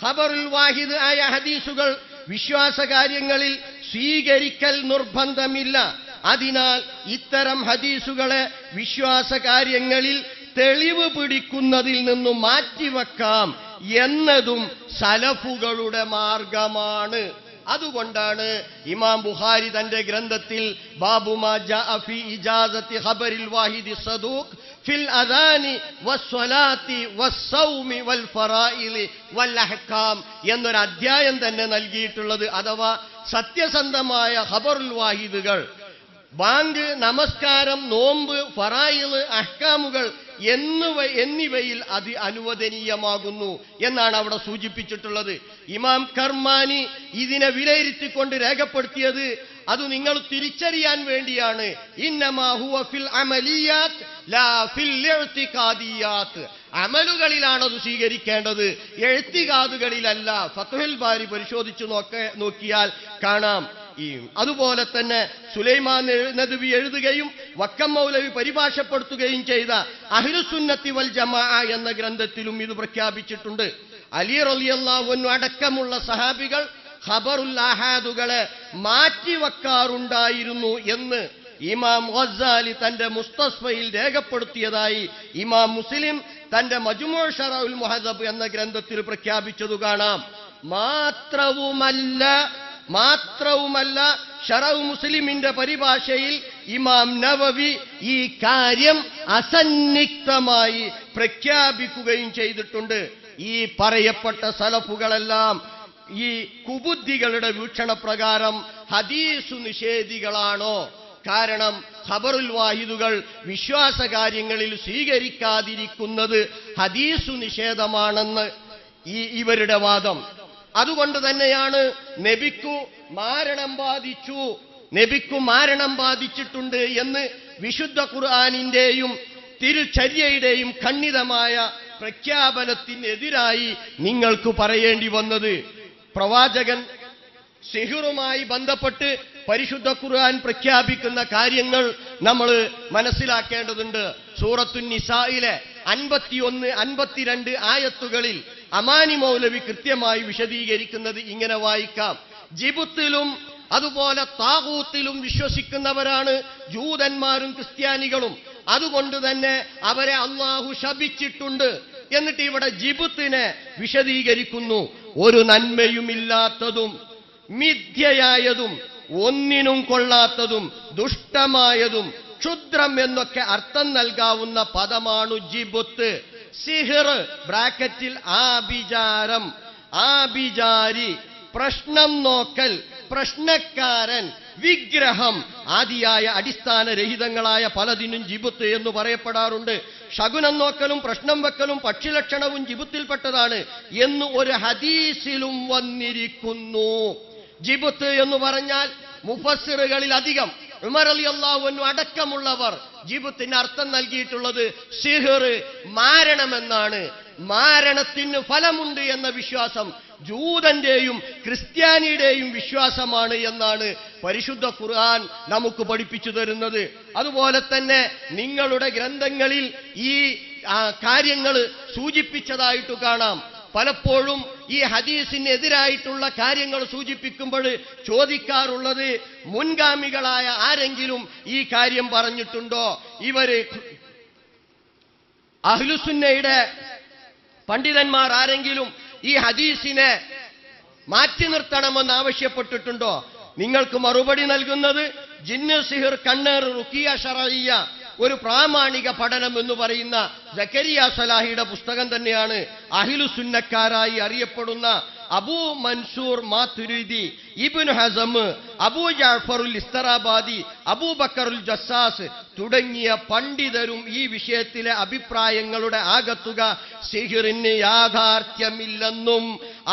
ഖബറുൽ വാഹിദ് ആയ ഹദീസുകൾ വിശ്വാസകാര്യങ്ങളിൽ സ്വീകരിക്കൽ നിർബന്ധമില്ല. അതിനാൽ ഇത്തരം ഹദീസുകളെ വിശ്വാസകാര്യങ്ങളിൽ തെളിവ് പിടിക്കുന്നതിൽ നിന്നും മാറ്റിവെക്കാം എന്നതും സലഫുകളുടെ മാർഗമാണ്. അതുകൊണ്ടാണ് ഇമാം ബുഖാരി തന്റെ ഗ്രന്ഥത്തിൽ ബാബു മാ ജാഅ ഫീ ഇജാസത്തി ഖബറിൽ വാഹിദി സദൂഖ് ഫിൽ അദാനി വസ്സലാത്തി വസ്സൗമി വൽ ഫറായിലി വൽ അഹ്കാം എന്നൊരു അധ്യായം തന്നെ നൽകിയിട്ടുള്ളത്. അഥവാ സത്യസന്ധമായ ഖബറുൽ വാഹിദുകൾ, ബാങ്ക്, നമസ്കാരം, നോമ്പ്, ഫറായില്, അഹ്കാമുകൾ എന്നിവയിൽ അത് അനുവദനീയമാകുന്നു എന്നാണ് അവിടെ സൂചിപ്പിച്ചിട്ടുള്ളത്. ഇമാം കർമാനി ഇതിനെ വിലയിരുത്തിക്കൊണ്ട് രേഖപ്പെടുത്തിയത് അത് നിങ്ങൾ തിരിച്ചറിയാൻ വേണ്ടിയാണ്. ഇന്നമാ ഹുവ ഫിൽ അമലിയാത്ത് ലാ ഫിൽ ഇഅ്തിഖാദിയാത്ത്. അമലുകളിലാണത് സ്വീകരിക്കേണ്ടത്, എഴുത്തികാതുകളിലല്ല. ഫത്ഹുൽ ബാരി പരിശോധിച്ചു നോക്കിയാൽ കാണാം. അതുപോലെ തന്നെ സുലൈമാൻ നദ്വി എഴുതുകയും വക്കം മൗലവി പരിഭാഷപ്പെടുത്തുകയും ചെയ്ത അഹ്ലുസുന്നത്തി വൽ ജമാഅ എന്ന ഗ്രന്ഥത്തിലും ഇത് പ്രഖ്യാപിച്ചിട്ടുണ്ട്. അലി റളിയല്ലാഹു അൻഹു അടക്കമുള്ള സഹാബികൾ ഖബറുൽ ആഹാദുകളെ മാറ്റിവെക്കാറുണ്ടായിരുന്നു എന്ന് ഇമാം ഗസ്സാലി തന്റെ മുസ്തസ്ഫയിൽ രേഖപ്പെടുത്തിയതായി ഇമാം മുസ്ലിം തന്റെ മജ്മൂ ശറഉൽ മുഹദ്ദബ് എന്ന ഗ്രന്ഥത്തിൽ പ്രഖ്യാപിച്ചതു കാണാം. മാത്രവുമല്ല ശറഉ മുസ്ലിമിന്റെ പരിഭാഷയിൽ ഇമാം നവവി ഈ കാര്യം അസന്നിഗ്ധമായി പ്രഖ്യാപിക്കുകയും ചെയ്തിട്ടുണ്ട്. ഈ പറയപ്പെട്ട സലഫുകളെല്ലാം ഈ കുബുദ്ധികളുടെ വീക്ഷണപ്രകാരം ഹദീസു നിഷേധികളാണോ? കാരണം ഖബറുൽ വാഹിദുകൾ വിശ്വാസകാര്യങ്ങളിൽ സ്വീകരിക്കാതിരിക്കുന്നത് ഹദീസു നിഷേധമാണെന്ന് ഇവരുടെ വാദം. അതുകൊണ്ട് തന്നെയാണ് നബിക്കു മാരണം ബാധിച്ചിട്ടുണ്ട് എന്ന് വിശുദ്ധ ഖുർആനിന്റെയും തിരുചര്യയുടെയും ഖണ്ഡിതമായ പ്രഖ്യാപനത്തിനെതിരായി നിങ്ങൾക്ക് പറയേണ്ടി വന്നത്. പ്രവാചകൻ സിഹറുമായി ബന്ധപ്പെട്ട് പരിശുദ്ധ ഖുർആൻ പ്രഖ്യാപിക്കുന്ന കാര്യങ്ങൾ നമ്മൾ മനസ്സിലാക്കേണ്ടതുണ്ട്. സൂറത്തുൻ നിസായിലെ 51, 52 ആയത്തുകളിൽ അമാനി മൗലവി കൃത്യമായി വിശദീകരിക്കുന്നത് ഇങ്ങനെ വായിക്കാം. ജിബുത്തിലും അതുപോലെ താഗൂത്തിലും വിശ്വസിക്കുന്നവരാണ് ജൂതന്മാരും ക്രിസ്ത്യാനികളും. അതുകൊണ്ട് തന്നെ അവരെ അള്ളാഹു ശപിച്ചിട്ടുണ്ട്. എന്നിട്ട് ഇവിടെ ജിബുത്തിനെ വിശദീകരിക്കുന്നു. ഒരു നന്മയുമില്ലാത്തതും മിഥ്യയായതും ഒന്നിനും കൊള്ളാത്തതും ദുഷ്ടമായതും ക്ഷുദ്രം എന്നൊക്കെ അർത്ഥം നൽകാവുന്ന പദമാണ് ജിബുത്ത്. സിഹർ ബ്രാക്കറ്റിൽ ആഭിചാരം, ആഭിചാരി, പ്രശ്നം നോക്കൽ, പ്രശ്നക്കാരൻ, വിഗ്രഹം ആദിയായ അടിസ്ഥാനരഹിതങ്ങളായ പലതിനും ജിബുത്ത് എന്ന് പറയപ്പെടാറുണ്ട്. ശകുനം നോക്കലും പ്രശ്നം വെക്കലും പക്ഷിലക്ഷണവും ജിബുത്തിൽപ്പെട്ടതാണ് എന്ന് ഒരു ഹദീസിലും വന്നിരിക്കുന്നു. ജിബുത്ത് എന്ന് പറഞ്ഞാൽ മുഫസ്സിറുകളിൽ അധികം ഉമർ റളിയല്ലാഹു അൻഹു അടക്കമുള്ളവർ ജിബ്ത്തിന് അർത്ഥം നൽകിയിട്ടുള്ളത് സിഹർ മാരണമെന്നാണ്. മാരണത്തിന് ഫലമുണ്ട് എന്ന വിശ്വാസം ജൂതന്റെയും ക്രിസ്ത്യാനിയുടെയും വിശ്വാസമാണ് എന്നാണ് പരിശുദ്ധ ഖുർആൻ നമുക്ക് പഠിപ്പിച്ചു തരുന്നത്. അതുപോലെ തന്നെ നിങ്ങളുടെ ഗ്രന്ഥങ്ങളിൽ ഈ കാര്യങ്ങൾ സൂചിപ്പിച്ചതായിട്ട് കാണാം. പലപ്പോഴും ഈ ഹദീസിനെതിരായിട്ടുള്ള കാര്യങ്ങൾ സൂചിപ്പിക്കുമ്പോൾ ചോദിക്കാറുള്ളത്, മുൻഗാമികളായ ആരെങ്കിലും ഈ കാര്യം പറഞ്ഞിട്ടുണ്ടോ? ഇവര് അഹ്ലുസുന്നയുടെ പണ്ഡിതന്മാർ ആരെങ്കിലും ഈ ഹദീസിനെ മാറ്റി നിർത്തണമെന്ന് ആവശ്യപ്പെട്ടിട്ടുണ്ടോ? നിങ്ങൾക്ക് മറുപടി നൽകുന്നത് ജിന്ന്, സിഹർ, കണ്ണേർ, റുഖിയ ശർഇയ്യ ഒരു പ്രാമാണിക പഠനം എന്ന് പറയുന്ന സക്കരിയ സലാഹിയുടെ പുസ്തകം തന്നെയാണ്. അഹ്ലുസുന്നക്കാരായി അറിയപ്പെടുന്ന അബൂ മൻസൂർ മാതുരിദി, ഇബ്നു ഹസം, അബൂ ജഅഫറുൽ ഇസ്തറാബാദി, അബൂബക്കറുൽ ജസ്സാസ് തുടങ്ങിയ പണ്ഡിതരും ഈ വിഷയത്തിലെ അഭിപ്രായങ്ങളുടെ ആകത്തുക സിഹ്റിന് യാഥാർത്ഥ്യമില്ലെന്നും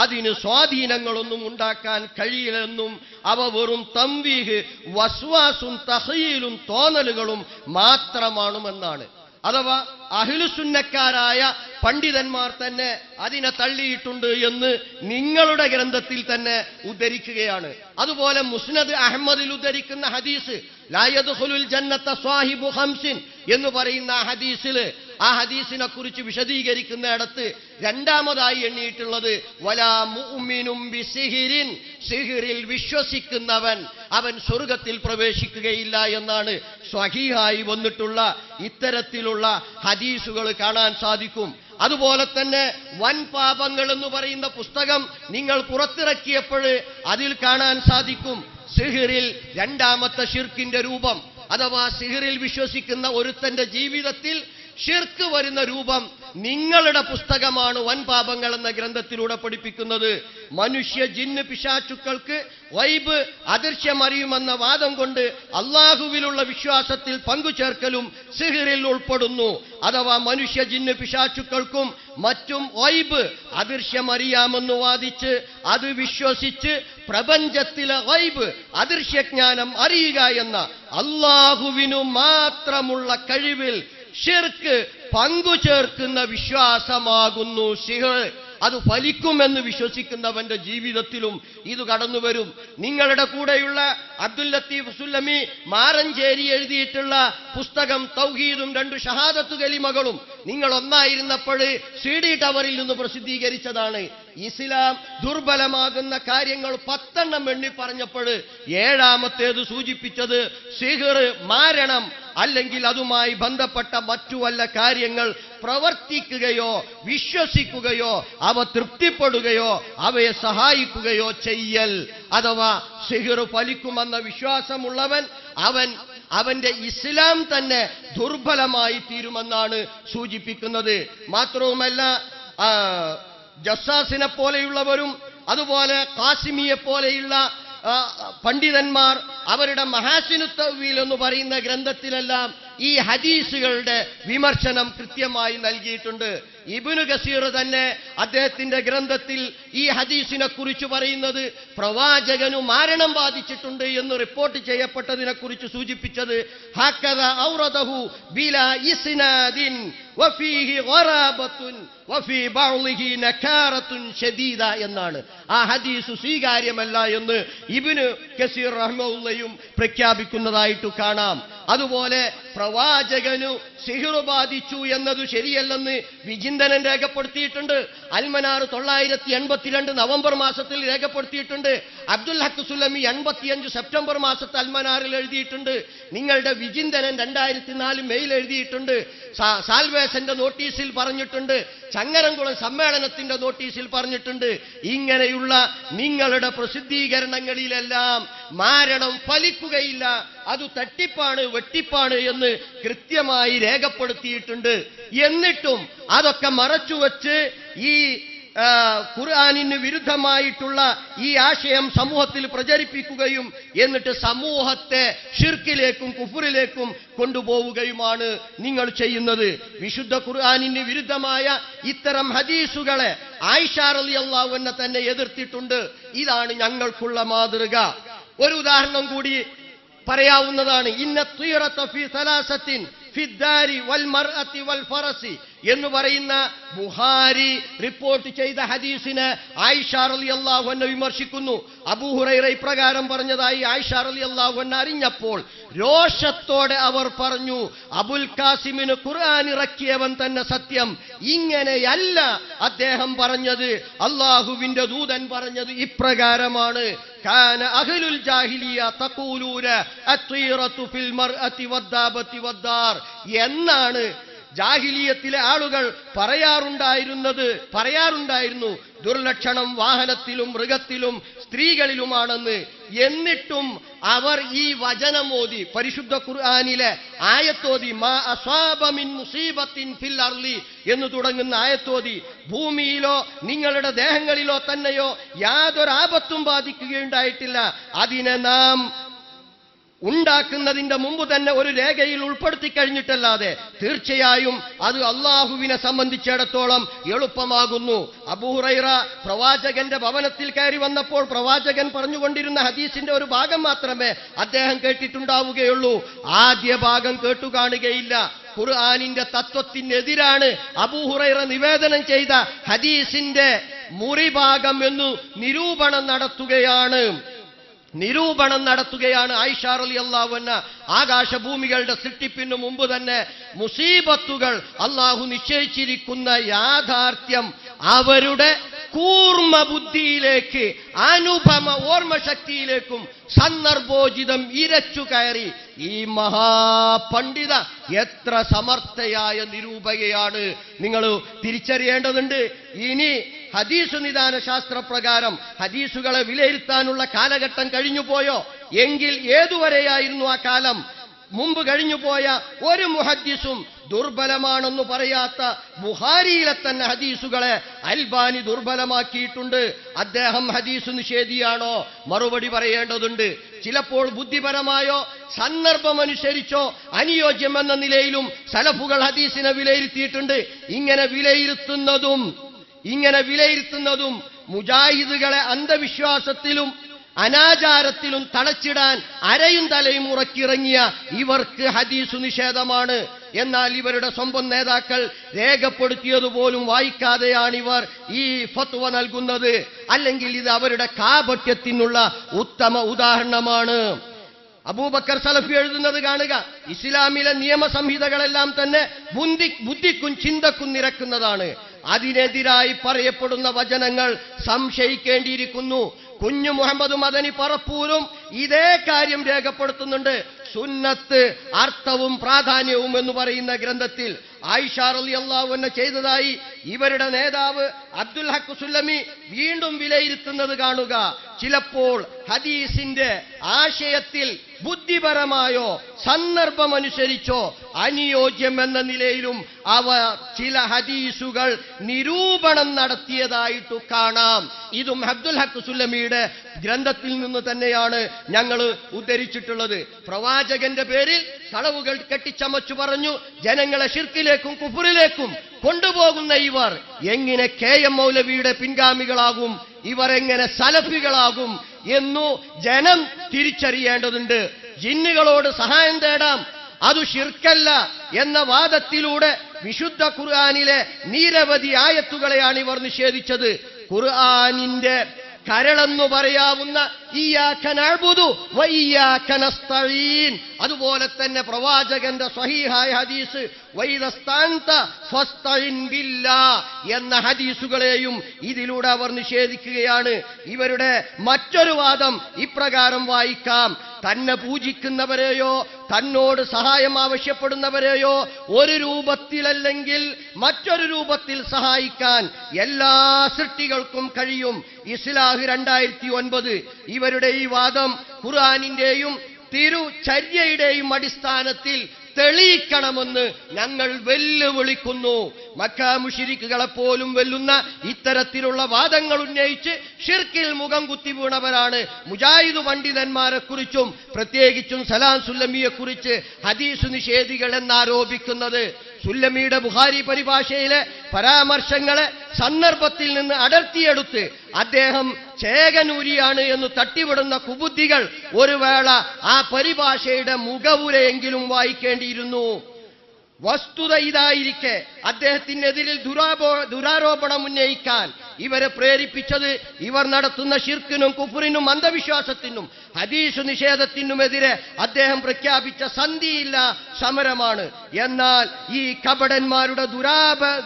അതിന് സ്വാധീനങ്ങളൊന്നും ഉണ്ടാക്കാൻ കഴിയില്ലെന്നും അവ വെറും തംവീഹ്, വസ്വാസും തഖ്യീലും തോന്നലുകളും മാത്രമാണെന്നാണ്. അഥവാ അഹ്ലുസുന്നക്കാരായ പണ്ഡിതന്മാർ തന്നെ അതിനെ തള്ളിയിട്ടുണ്ട് എന്ന് നിങ്ങളുടെ ഗ്രന്ഥത്തിൽ തന്നെ ഉദ്ധരിക്കുകയാണ്. അതുപോലെ മുസ്നദ് അഹ്മദിൽ ഉദ്ധരിക്കുന്ന ഹദീസ് ലാ യദ്ഖുലുൽ ജന്നത സ്വാഹിബു ഖംസിൻ എന്ന് പറയുന്ന ആ ഹദീസിനെ കുറിച്ച് വിശദീകരിക്കുന്നിടത്ത് രണ്ടാമതായി എണ്ണിയിട്ടുള്ളത് വലാ മുഅ്മിനും ബിസിഹ്റിൻ, സിഹ്റിൽ വിശ്വസിക്കുന്നവൻ അവൻ സ്വർഗ്ഗത്തിൽ പ്രവേശിക്കുകയില്ല എന്നാണ് സ്വഹീഹായി വന്നിട്ടുള്ള ഇത്തരത്തിലുള്ള ഹദീസുകൾ കാണാൻ സാധിക്കും. അതുപോലെ തന്നെ വൻ പാപങ്ങൾ എന്ന് പറയുന്ന പുസ്തകം നിങ്ങൾ പുറത്തിറക്കിയപ്പോൾ അതിൽ കാണാൻ സാധിക്കും സിഹ്റിൽ രണ്ടാമത്തെ ഷിർക്കിന്റെ രൂപം, അഥവാ സിഹ്റിൽ വിശ്വസിക്കുന്ന ഒരുത്തന്റെ ജീവിതത്തിൽ ഷിർക്ക് വരുന്ന രൂപം നിങ്ങളുടെ പുസ്തകമാണ് വൻ പാപങ്ങൾ എന്ന ഗ്രന്ഥത്തിലൂടെ പഠിപ്പിക്കുന്നത്. മനുഷ്യ ജിന്ന് പിശാചുക്കൾക്ക് ഗൈബ് അദൃശ്യമറിയുമെന്ന വാദം കൊണ്ട് അള്ളാഹുവിലുള്ള വിശ്വാസത്തിൽ പങ്കുചേർക്കലും സിഹ്റിൽ ഉൾപ്പെടുന്നു. അഥവാ മനുഷ്യ ജിന്ന് പിശാചുക്കൾക്കും മറ്റും ഗൈബ് അദൃശ്യമറിയാമെന്ന് വാദിച്ച് അത് വിശ്വസിച്ച് പ്രപഞ്ചത്തിലെ ഗൈബ് അദൃശ്യജ്ഞാനം അറിയുക എന്ന അള്ളാഹുവിനു മാത്രമുള്ള കഴിവിൽ ഷിർക്ക് പങ്കുചേർക്കുന്ന വിശ്വാസമാകുന്നു സിഹ്ർ. അത് ഫലിക്കുമെന്ന് വിശ്വസിക്കുന്നവന്റെ ജീവിതത്തിലും ഇത് കടന്നുവരും. നിങ്ങളുടെ കൂടെയുള്ള അബ്ദുൽ ലത്തീഫ് സുല്ലമി മാറഞ്ചേരി എഴുതിയിട്ടുള്ള പുസ്തകം തൗഹീദും 2 ഷഹാദത്ത് കലിമകളും നിങ്ങൾ ഒന്നായിരുന്നപ്പോൾ CD ടവറിൽ നിന്ന് പ്രസിദ്ധീകരിച്ചതാണ്. ഇസ്ലാം ദുർബലമാകുന്ന കാര്യങ്ങൾ 10 എണ്ണി പറഞ്ഞപ്പോൾ 7ാമത്തേത് സൂചിപ്പിച്ചത് സിഹ്ർ മാരണം അല്ലെങ്കിൽ അതുമായി ബന്ധപ്പെട്ട മറ്റു വല്ല കാര്യങ്ങൾ പ്രവർത്തിക്കുകയോ വിശ്വസിക്കുകയോ അവ തൃപ്തിപ്പെടുകയോ അവയെ സഹായിക്കുകയോ ചെയ്യൽ, അഥവാ സിഹ്ർ ഫലിക്കുമെന്ന വിശ്വാസമുള്ളവൻ അവന്റെ ഇസ്ലാം തന്നെ ദുർബലമായി തീരുമെന്നാണ് സൂചിപ്പിക്കുന്നത്. മാത്രവുമല്ല ജസ്സാസിനെ പോലെയുള്ളവരും അതുപോലെ ഖാസിമിയെ പോലെയുള്ള പണ്ഡിതന്മാർ അവരുടെ മഹാസിനു തഅ്വീൽ എന്ന് പറയുന്ന ഗ്രന്ഥത്തിലെല്ലാം ഈ ഹദീസുകളുടെ വിമർശനം കൃത്യമായി നൽകിയിട്ടുണ്ട്. ഇബ്നു കസീർ തന്നെ അദ്ദേഹത്തിന്റെ ഗ്രന്ഥത്തിൽ ഈ ഹദീസിനെ കുറിച്ച് പറയുന്നത് പ്രവാചകനു മാരണം ബാധിച്ചിട്ടുണ്ട് എന്ന് റിപ്പോർട്ട് ചെയ്യപ്പെട്ടതിനെ കുറിച്ച് സൂചിപ്പിച്ചത് ഹക്കദ ഔറദഹു ബിലാ ഇസ്നാദിൻ വഫീഹി ഗറാബത്തുൻ വഫീ ബഅ്ളിഹി നകാറത്തുൻ ശദീദ എന്നാണ്. ആ ഹദീസ് സ്വീകാര്യമല്ല എന്ന് ഇബ്നു കസീർ റഹ്മത്തുള്ളയും പ്രഖ്യാപിക്കുന്നതായിട്ട് കാണാം. അതുപോലെ പ്രവാചകനു സിഹ്ർ ബാധിച്ചു എന്നത് ശരിയല്ലെന്ന് വിചിന്തനൻ രേഖപ്പെടുത്തിയിട്ടുണ്ട്. അൽമനാർ 982 നവംബർ മാസത്തിൽ രേഖപ്പെടുത്തിയിട്ടുണ്ട്. അബ്ദുൽ ഹക്ക് സുലമി 85 സെപ്റ്റംബർ മാസത്തെ അൽമനാറിൽ എഴുതിയിട്ടുണ്ട്. നിങ്ങളുടെ വിചിന്തനൻ 2004 മെയിൽ എഴുതിയിട്ടുണ്ട്. സാൽവേഷന്റെ നോട്ടീസിൽ പറഞ്ഞിട്ടുണ്ട്. ചങ്ങരംകുളം സമ്മേളനത്തിന്റെ നോട്ടീസിൽ പറഞ്ഞിട്ടുണ്ട്. ഇങ്ങനെയുള്ള നിങ്ങളുടെ പ്രസിദ്ധീകരണങ്ങളിലെല്ലാം മാരണം ഫലിക്കുകയില്ല, അത് തട്ടിപ്പാണ് വെട്ടിപ്പാണ് എന്ന് കൃത്യമായി രേഖപ്പെടുത്തിയിട്ടുണ്ട്. എന്നിട്ടും അതൊക്കെ മറച്ചുവെച്ച് ഈ ഖുർആനിന് വിരുദ്ധമായിട്ടുള്ള ഈ ആശയം സമൂഹത്തിൽ പ്രചരിപ്പിക്കുകയും എന്നിട്ട് സമൂഹത്തെ ഷിർക്കിലേക്കും കുഫറിലേക്കും കൊണ്ടുപോവുകയുമാണ് നിങ്ങൾ ചെയ്യുന്നത്. വിശുദ്ധ ഖുർആനിന് വിരുദ്ധമായ ഇത്തരം ഹദീസുകളെ ആയിഷ റളിയല്ലാഹു അൻഹ തന്നെ എതിർത്തിട്ടുണ്ട്. ഇതാണ് ഞങ്ങൾക്കുള്ള മാതൃക. ഒരു ഉദാഹരണം കൂടി പറയാവുന്നതാണ്. ഇന്ന തുയറത ഫീ സലാസത്തിൻ ഫിദ്ദാരി വൽ മർഅതി വൽ ഫറസി എന്ന് പറയുന്ന ബുഖാരി റിപ്പോർട്ട് ചെയ്ത ഹദീസിനെ ആയിഷ റളിയല്ലാഹു അൻഹ വിമർശിക്കുന്നു. അബൂ ഹുറൈറ ഇപ്രകാരം പറഞ്ഞതായി ആയിഷ റളിയല്ലാഹു അൻഹ അറിഞ്ഞപ്പോൾ രോഷത്തോടെ അവർ പറഞ്ഞു, അബുൽ ഖാസിമിന് ഖുർആൻ ഇറക്കിയവൻ തന്നെ സത്യം, ഇങ്ങനെയല്ല അദ്ദേഹം പറഞ്ഞത്, അല്ലാഹുവിന്റെ ദൂതൻ പറഞ്ഞത് ഇപ്രകാരമാണ്. കാന അഹ്ലുൽ ജാഹിലിയ തഖൂലൂന അത്വീറതു ഫിൽ മർഅതി വദ്ദാബതി വദ്ദാർ എന്നാണ് ജാഹിലിയത്തിലെ ആളുകൾ പറയാറുണ്ടായിരുന്നു. ദുർലക്ഷണം വാഹനത്തിലും മൃഗത്തിലും സ്ത്രീകളിലുമാണെന്ന്. എന്നിട്ടും അവർ ഈ വചനമോദി, പരിശുദ്ധ ഖുർആനിലെ ആയത്തോതി, മാ അസ്വാബ മിൻ മുസീബത്തിൻ ഫിൽ അർളി എന്ന് തുടങ്ങുന്ന ആയത്തോതി, ഭൂമിയിലോ നിങ്ങളുടെ ദേഹങ്ങളിലോ തന്നെയോ യാതൊരു ആപത്തും ബാധിക്കുകയുണ്ടായിട്ടില്ല, അതിനെ നാം ഉണ്ടാക്കുന്നതിന്റെ മുമ്പ് തന്നെ ഒരു രേഖയിൽ ഉൾപ്പെടുത്തി കഴിഞ്ഞിട്ടല്ലാതെ തീർച്ചയായും അത് അള്ളാഹുവിനെ സംബന്ധിച്ചിടത്തോളം എളുപ്പമാകുന്നു. അബൂ ഹുറൈറ പ്രവാചകന്റെ ഭവനത്തിൽ കയറി വന്നപ്പോൾ പ്രവാചകൻ പറഞ്ഞുകൊണ്ടിരുന്ന ഹദീസിന്റെ ഒരു ഭാഗം മാത്രമേ അദ്ദേഹം കേട്ടിട്ടുണ്ടാവുകയുള്ളൂ. ആദ്യ ഭാഗം കേട്ടുകാണുകയില്ല. ഖുർആനിന്റെ തത്വത്തിനെതിരാണ് അബൂ ഹുറൈറ നിവേദനം ചെയ്ത ഹദീസിന്റെ മുറിഭാഗം എന്നു നിരൂപണം നടത്തുകയാണ് ആയിഷ റളിയല്ലാഹു അൻഹ. ആകാശഭൂമികളുടെ സൃഷ്ടിപ്പിന് മുമ്പ് തന്നെ മുസീബത്തുകൾ അള്ളാഹു നിശ്ചയിച്ചിരിക്കുന്ന യാഥാർത്ഥ്യം അവരുടെ കൂർമ്മ ബുദ്ധിയിലേക്ക്, അനുപമ ഓർമ്മശക്തിയിലേക്കും സന്ദർഭോചിതം ഇരച്ചു കയറി. ഈ മഹാപണ്ഡിത എത്ര സമർത്ഥയായ നിരൂപകയാണ്, നിങ്ങൾ തിരിച്ചറിയേണ്ടതുണ്ട്. ഇനി ഹദീസ് നിദാന ശാസ്ത്രപ്രകാരം ഹദീസുകളെ വിലയിരുത്താനുള്ള കാലഘട്ടം കഴിഞ്ഞുപോയോ? എങ്കിൽ ഏതുവരെയായിരുന്നു ആ കാലം? മുമ്പ് കഴിഞ്ഞുപോയ ഒരു മുഹദ്ദിസും ദുർബലമാണെന്ന് പറയാത്ത ബുഖാരിയിലെ തന്നെ ഹദീസുകളെ അൽബാനി ദുർബലമാക്കിയിട്ടുണ്ട്. അദ്ദേഹം ഹദീസ് നിഷേധിയാണോ? മറുപടി പറയേണ്ടതുണ്ട്. ചിലപ്പോൾ ബുദ്ധിപരമായോ സന്ദർഭമനുസരിച്ചോ അനുയോജ്യമെന്ന നിലയിലും സലഫുകൾ ഹദീസിനെ വിലയിരുത്തിയിട്ടുണ്ട്. ഇങ്ങനെ വിലയിരുത്തുന്നതും മുജാഹിദുകളെ അന്ധവിശ്വാസത്തിലും അനാചാരത്തിലും തളച്ചിടാൻ അരയും തലയും ഉറക്കിറങ്ങിയ ഇവർക്ക് ഹദീസു നിഷേധമാണ്. എന്നാൽ ഇവരുടെ സ്വന്തം നേതാക്കൾ രേഖപ്പെടുത്തിയതുപോലും വായിക്കാതെയാണ് ഇവർ ഈ ഫത്വ നൽകുന്നത്. അല്ലെങ്കിൽ ഇത് അവരുടെ കാപട്യത്തിനുള്ള ഉത്തമ ഉദാഹരണമാണ്. അബൂബക്കർ സലഫി എഴുതുന്നത് കാണുക, ഇസ്ലാമിലെ നിയമസംഹിതകളെല്ലാം തന്നെ ബുദ്ധിക്കും ചിന്തക്കും നിരക്കുന്നതാണ്. അതിനെതിരായി പറയപ്പെടുന്ന വചനങ്ങൾ സംശയിക്കേണ്ടിയിരിക്കുന്നു. കുഞ്ഞു മുഹമ്മദ് മദനി പറപ്പൂരും ഇതേ കാര്യം രേഖപ്പെടുത്തുന്നുണ്ട്. സുന്നത്ത് അർത്ഥവും പ്രാധാന്യവും എന്ന് പറയുന്ന ഗ്രന്ഥത്തിൽ ആയിഷ റളിയല്ലാഹു അൻഹ ചെയ്തതായി ഇവരുടെ നേതാവ് അബ്ദുൽ ഹഖ് സുല്ലമി വീണ്ടും വിലയിരുത്തുന്നത് കാണുക. ചിലപ്പോൾ ഹദീസിന്റെ ആശയത്തിൽ ബുദ്ധിപരമായോ സന്ദർഭമനുസരിച്ചോ അനുയോജ്യം എന്ന നിലയിലും അവ ചില ഹദീസുകൾ നിരൂപണം നടത്തിയതായിട്ടു കാണാം. ഇതും അബ്ദുൽ ഹഖ് സുല്ലമിയുടെ ഗ്രന്ഥത്തിൽ നിന്ന് തന്നെയാണ് ഞങ്ങൾ ഉദ്ധരിച്ചിട്ടുള്ളത്. പ്രവാചകന്റെ പേരിൽ കളവുകൾ കെട്ടിച്ചമച്ചു പറഞ്ഞു ജനങ്ങളെ ശിർക്കിലേക്കും കുഫറിലേക്കും കൊണ്ടുപോകുന്ന ഇവർ എങ്ങനെ KM മൗലവിയുടെ പിൻഗാമികളാകും, ഇവർ എങ്ങനെ സലഫികളാകും എന്നു ജനം തിരിച്ചറിയേണ്ടതുണ്ട്. ജിന്നുകളോട് സഹായം തേടാം, അത് ശിർക്കല്ല എന്ന വാദത്തിലൂടെ വിശുദ്ധ ഖുർആനിലെ നിരവധി ആയത്തുകളെയാണ് ഇവർ നിഷേധിച്ചത്. ഖുർആനിന്റെ കരളെന്നു പറയാവുന്ന ഇയ്യാക നഅ്ബുദു വ ഇയ്യാക നസ്തഈൻ, അതുപോലെ തന്നെ പ്രവാചകന്റെ സ്വഹീഹായ ഹദീസ് വൈദസ്തഅൻത ഫസ്തഇൻ ബില്ലാഹ് എന്ന ഹദീസുകളെയും ഇതിലൂടെ അവർ നിഷേധിക്കുകയാണ്. ഇവരുടെ മറ്റൊരു വാദം ഇപ്രകാരം വായിക്കാം: തന്നെ പൂജിക്കുന്നവരെയോ തന്നോട് സഹായം ആവശ്യപ്പെടുന്നവരെയോ ഒരു രൂപത്തിലല്ലെങ്കിൽ മറ്റൊരു രൂപത്തിൽ സഹായിക്കാൻ എല്ലാ സൃഷ്ടികൾക്കും കഴിയും. ഇസ്ലാഹ് 2009. ഇവരുടെ ഈ വാദം ഖുർആനിന്റെയും തിരുചര്യയുടെയും അടിസ്ഥാനത്തിൽ തെളിയിക്കണമെന്ന് ഞങ്ങൾ വെല്ലുവിളിക്കുന്നു. മക്ക മുശ്രിക്കുകളെ പോലും വെല്ലുന്ന ഇത്തരത്തിലുള്ള വാദങ്ങൾ ഉന്നയിച്ച് ഷിർക്കിൽ മുഖം കുത്തി വീണവരാണ് മുജാഹിദ് പണ്ഡിതന്മാരെ കുറിച്ചും പ്രത്യേകിച്ചും സലാം സുല്ലമിയെ കുറിച്ച് ഹദീസ് നിഷേധികൾ എന്നാരോപിക്കുന്നത്. സുല്ലമിയുടെ ബുഖാരി പരിഭാഷയിലെ പരാമർശങ്ങളെ സന്ദർഭത്തിൽ നിന്ന് അടർത്തിയെടുത്ത് അദ്ദേഹം ചേകനൂരിയാണ് എന്ന് തട്ടിവിടുന്ന കുബുദ്ധികൾ ഒരു വേള ആ പരിഭാഷയുടെ മുഖവുരയെങ്കിലും വായിക്കേണ്ടിയിരുന്നു. വസ്തുത ഇതായിരിക്കെ അദ്ദേഹത്തിനെതിരിൽ ദുരാരോപണം ഉന്നയിക്കാൻ ഇവരെ പ്രേരിപ്പിച്ചത് ഇവർ നടത്തുന്ന ശിർക്കിനും കുഫറിനും അന്ധവിശ്വാസത്തിനും ഹദീസ് നിഷേധത്തിനുമെതിരെ അദ്ദേഹം പ്രഖ്യാപിച്ച സന്ധിയില്ല സമരമാണ്. എന്നാൽ ഈ കപടന്മാരുടെ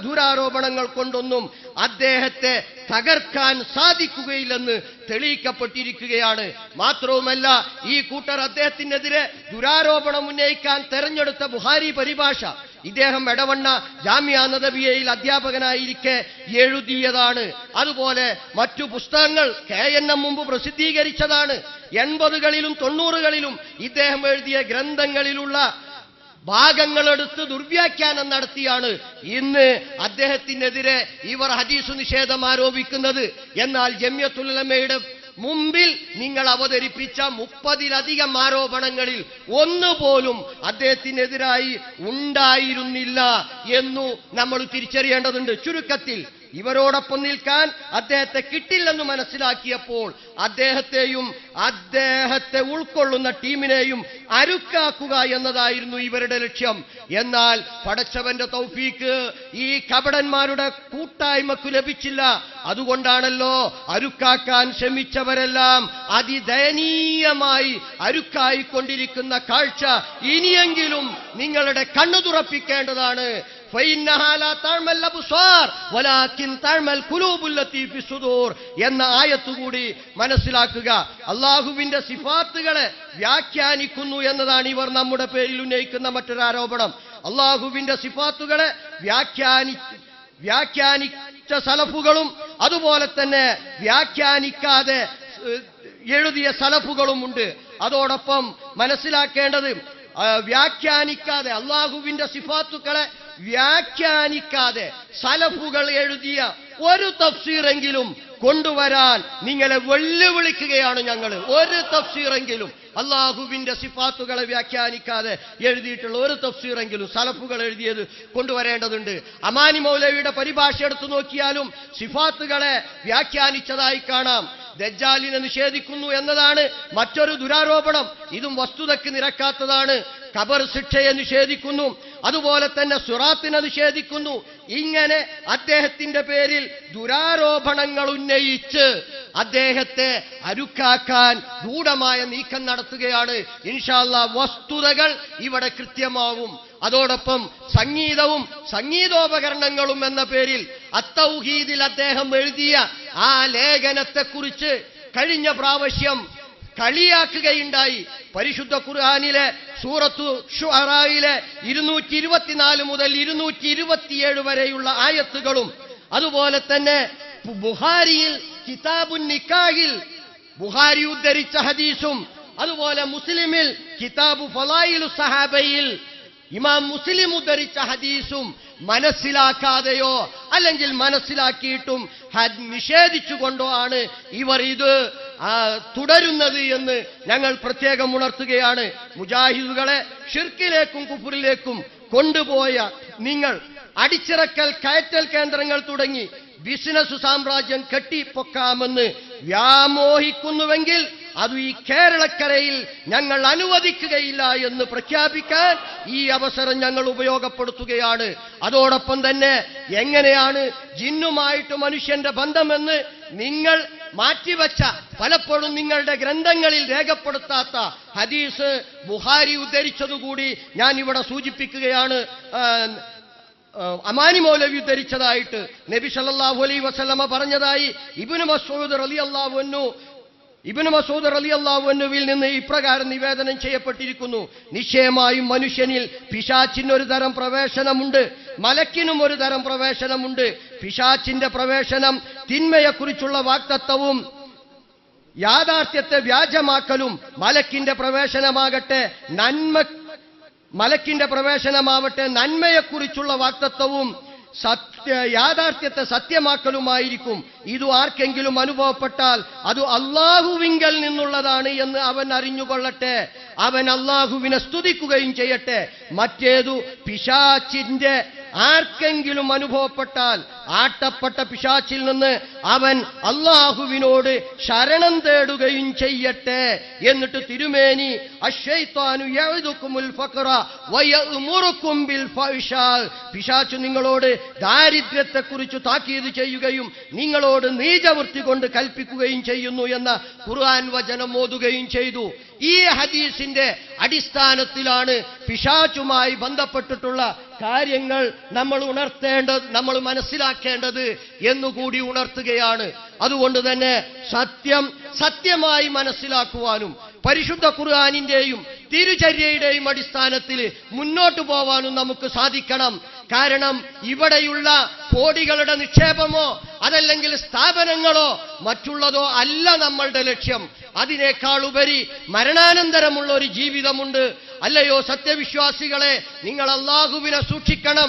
ദുരാരോപണങ്ങൾ കൊണ്ടൊന്നും അദ്ദേഹത്തെ തകർക്കാൻ സാധിക്കുകയില്ലെന്ന് തെളിയിക്കപ്പെട്ടിരിക്കുകയാണ്. മാത്രവുമല്ല, ഈ കൂട്ടർ അദ്ദേഹത്തിനെതിരെ ദുരാരോപണം ഉന്നയിക്കാൻ തെരഞ്ഞെടുത്ത ബുഖാരി പരിഭാഷ ഇദ്ദേഹം എടവണ്ണ ജാമിഅ നദവിയയിൽ അധ്യാപകനായിരിക്കെ എഴുതിയതാണ്. അതുപോലെ മറ്റു പുസ്തകങ്ങൾ KNM മുമ്പ് പ്രസിദ്ധീകരിച്ചതാണ്. 80കളിലും 90കളിലും ഇദ്ദേഹം എഴുതിയ ഗ്രന്ഥങ്ങളിലുള്ള ഭാഗങ്ങളെടുത്ത് ദുർവ്യാഖ്യാനം നടത്തിയാണ് ഇന്ന് അദ്ദേഹത്തിനെതിരെ ഇവർ ഹദീസ് നിഷേധം ആരോപിക്കുന്നത്. എന്നാൽ ജമിയത്തുൽ ഉലമയുടെ മുമ്പിൽ നിങ്ങൾ അവതരിപ്പിച്ച 30-ലധികം ആരോപണങ്ങളിൽ ഒന്നുപോലും അദ്ദേഹത്തിനെതിരായി ഉണ്ടായിരുന്നില്ല എന്നു നമ്മൾ തിരിച്ചറിയേണ്ടതുണ്ട്. ചുരുക്കത്തിൽ ഇവരോടൊപ്പം നിൽക്കാൻ അദ്ദേഹത്തെ കിട്ടില്ലെന്ന് മനസ്സിലാക്കിയപ്പോൾ അദ്ദേഹത്തെയും അദ്ദേഹത്തെ ഉൾക്കൊള്ളുന്ന ടീമിനെയും അരുക്കാക്കുക എന്നതായിരുന്നു ഇവരുടെ ലക്ഷ്യം. എന്നാൽ പടച്ചവന്റെ തൗഫീക്ക് ഈ കപടന്മാരുടെ കൂട്ടായ്മക്ക് ലഭിച്ചില്ല. അതുകൊണ്ടാണല്ലോ അരുക്കാക്കാൻ ശ്രമിച്ചവരെല്ലാം അതിദയനീയമായി അരുക്കായിക്കൊണ്ടിരിക്കുന്ന കാഴ്ച ഇനിയെങ്കിലും നിങ്ങളുടെ കണ്ണു തുറപ്പിക്കേണ്ടതാണ്. എന്ന ആയത്തുകൂടി മനസ്സിലാക്കുക. അള്ളാഹുവിന്റെ സിഫാത്തുകളെ വ്യാഖ്യാനിക്കുന്നു എന്നതാണ് ഇവർ നമ്മുടെ പേരിൽ ഉന്നയിക്കുന്ന മറ്റൊരു ആരോപണം. അള്ളാഹുവിന്റെ സിഫാത്തുകളെ വ്യാഖ്യാനിച്ച സലഫുകളും അതുപോലെ തന്നെ വ്യാഖ്യാനിക്കാതെ എഴുതിയ സലഫുകളുമുണ്ട്. അതോടൊപ്പം മനസ്സിലാക്കേണ്ടത് വ്യാഖ്യാനിക്കാതെ അള്ളാഹുവിന്റെ സിഫാത്തുക്കളെ വ്യാഖ്യാനിക്കാതെ സലഫുകൾ എഴുതിയ ഒരു തഫ്സീറെങ്കിലും കൊണ്ടുവരാൻ നിങ്ങളെ വെല്ലുവിളിക്കുകയാണ് ഞങ്ങൾ. ഒരു തഫ്സീറെങ്കിലും അള്ളാഹുവിന്റെ സിഫാത്തുകളെ വ്യാഖ്യാനിക്കാതെ എഴുതിയിട്ടുള്ള ഒരു തഫ്സീറെങ്കിലും സലഫുകൾ എഴുതിയത് കൊണ്ടുവരേണ്ടതുണ്ട്. അമാനി മൗലവിയുടെ പരിഭാഷ എടുത്തു നോക്കിയാലും സിഫാത്തുകളെ വ്യാഖ്യാനിച്ചതായി കാണാം. ദജ്ജാലിനെ നിഷേധിക്കുന്നു എന്നതാണ് മറ്റൊരു ദുരാരോപണം. ഇതും വസ്തുതയ്ക്ക് നിരക്കാത്തതാണ്. ഖബർ ശിക്ഷയെ നിഷേധിക്കുന്നു, അതുപോലെ തന്നെ സിറാത്തിനെ നിഷേധിക്കുന്നു. ഇങ്ങനെ അദ്ദേഹത്തിന്റെ പേരിൽ ദുരാരോപണങ്ങൾ ഉന്നയിച്ച് അദ്ദേഹത്തെ അരുക്കാക്കാൻ ഗൂഢമായ നീക്കം നടത്തുകയാണ്. ഇൻഷാ അല്ലാഹ് വസ്തുതകൾ ഇവിടെ കൃത്യമാവും. അതോടൊപ്പം സംഗീതവും സംഗീതോപകരണങ്ങളും എന്ന പേരിൽ അത്തൗഹീദിൽ അദ്ദേഹം എഴുതിയ ആ ലേഖനത്തെക്കുറിച്ച് കഴിഞ്ഞ പ്രാവശ്യം കളിയാക്കുകയുണ്ടായി. പരിശുദ്ധ ഖുർആനിലെ സൂറത്തു ശുഅറായിലെ 224 മുതൽ 227 വരെയുള്ള ആയത്തുകളും അതുപോലെ തന്നെ ബുഖാരിയിൽ കിതാബുൻ നിക്കാഹിൽ ബുഖാരി ഉദ്ധരിച്ച ഹദീസും അതുപോലെ മുസ്ലിമിൽ കിതാബു ഫളായിലു സഹാബയിൽ ഇമാം മുസ്ലിം ഉദ്ധരിച്ച ഹദീസും മനസ്സിലാക്കാതെയോ അല്ലെങ്കിൽ മനസ്സിലാക്കിയിട്ടും നിഷേധിച്ചുകൊണ്ടോ ആണ് ഇവർ ഇത് തുടരുന്നത് എന്ന് ഞങ്ങൾ പ്രത്യേകം ഉണർത്തുകയാണ്. മുജാഹിദുകളെ ഷിർക്കിലേക്കും കുഫറിലേക്കും കൊണ്ടുപോയ നിങ്ങൾ അടിച്ചിറക്കൽ കയറ്റൽ കേന്ദ്രങ്ങൾ തുടങ്ങി ബിസിനസ് സാമ്രാജ്യം കെട്ടിപ്പൊക്കാമെന്ന് വ്യാമോഹിക്കുന്നുവെങ്കിൽ അത് ഈ കേരളക്കരയിൽ ഞങ്ങൾ അനുവദിക്കുകയില്ല എന്ന് പ്രഖ്യാപിക്കാൻ ഈ അവസരം ഞങ്ങൾ ഉപയോഗപ്പെടുത്തുകയാണ്. അതോടൊപ്പം തന്നെ എങ്ങനെയാണ് ജിന്നുമായിട്ട് മനുഷ്യന്റെ ബന്ധമെന്ന് നിങ്ങൾ മാറ്റിവെച്ച പലപ്പോഴും നിങ്ങളുടെ ഗ്രന്ഥങ്ങളിൽ രേഖപ്പെടുത്താത്ത ഹദീസ് ബുഖാരി ഉദ്ധരിച്ചതുകൂടി ഞാൻ ഇവിടെ സൂചിപ്പിക്കുകയാണ്. അമാനി മൗലവി ഉദ്ധരിച്ചതായിട്ട് നബി സല്ലല്ലാഹു അലൈഹി വസല്ലമ പറഞ്ഞതായി ഇബ്നു മസ്ഊദ് റളിയല്ലാഹു അൻഹുവിൽ നിന്ന് ഇപ്രകാരം നിവേദനം ചെയ്യപ്പെട്ടിരിക്കുന്നു: നിശ്ചയമായും മനുഷ്യനിൽ പിശാചിന് ഒരു തരം പ്രവേശനമുണ്ട്, മലക്കിനും ഒരു തരം പ്രവേശനമുണ്ട്. പിശാചിന്റെ പ്രവേശനം തിന്മയെക്കുറിച്ചുള്ള വാക്തത്വവും യാഥാർത്ഥ്യത്തെ വ്യാജമാക്കലും, മലക്കിന്റെ പ്രവേശനമാവട്ടെ നന്മയെക്കുറിച്ചുള്ള വാക്തത്വവും യാഥാർത്ഥ്യത്തെ സത്യമാക്കലുമായിരിക്കും. ഇത് ആർക്കെങ്കിലും അനുഭവപ്പെട്ടാൽ അത് അള്ളാഹുവിങ്കൽ നിന്നുള്ളതാണ് എന്ന് അവൻ അറിഞ്ഞുകൊള്ളട്ടെ, അവൻ അള്ളാഹുവിനെ സ്തുതിക്കുകയും ചെയ്യട്ടെ. മറ്റേതു പിശാചിന്റെ ആർക്കെങ്കിലും അനുഭവപ്പെട്ടാൽ ആട്ടപ്പെട്ട പിശാചിൽ നിന്ന് അവൻ അല്ലാഹുവിനോട് ശരണം തേടുകയും ചെയ്യട്ടെ. എന്നിട്ട് തിരുമേനി അശ്ശൈത്വാനു യഅദുകുമുൽ ഫഖറ വയഅ്മുറുകും ബിൽ ഫഹ്ശാ, പിശാച് നിങ്ങളോട് ദാരിദ്ര്യത്തെക്കുറിച്ച് താക്കീത് ചെയ്യുകയും നിങ്ങളോട് നീചവൃത്തി കൊണ്ട് കൽപ്പിക്കുകയും ചെയ്യുന്നു എന്ന ഖുർആൻ വചനം ഓതുകയും ചെയ്തു. ഈ ഹദീസിന്റെ അടിസ്ഥാനത്തിലാണ് പിശാചുമായി ബന്ധപ്പെട്ടിട്ടുള്ള കാര്യങ്ങൾ നമ്മൾ മനസ്സിലാക്കേണ്ടത് എന്നുകൂടി ഉണർത്തുകയാണ്. അതുകൊണ്ട് തന്നെ സത്യമായി മനസ്സിലാക്കുവാനും പരിശുദ്ധ ഖുർആനിന്റെയും തിരുചര്യയുടെയും അടിസ്ഥാനത്തിൽ മുന്നോട്ട് പോവാനും നമുക്ക് സാധിക്കണം. കാരണം ഇവിടെയുള്ള കോടികളുടെ നിക്ഷേപമോ അതല്ലെങ്കിൽ സ്ഥാപനങ്ങളോ മറ്റുള്ളതോ അല്ല നമ്മളുടെ ലക്ഷ്യം. അതിനേക്കാൾ ഉപരി മരണാനന്തരമുള്ള ഒരു ജീവിതമുണ്ട്. അല്ലയോ സത്യവിശ്വാസികളെ, നിങ്ങൾ അല്ലാഹുവിനെ സൂക്ഷിക്കണം.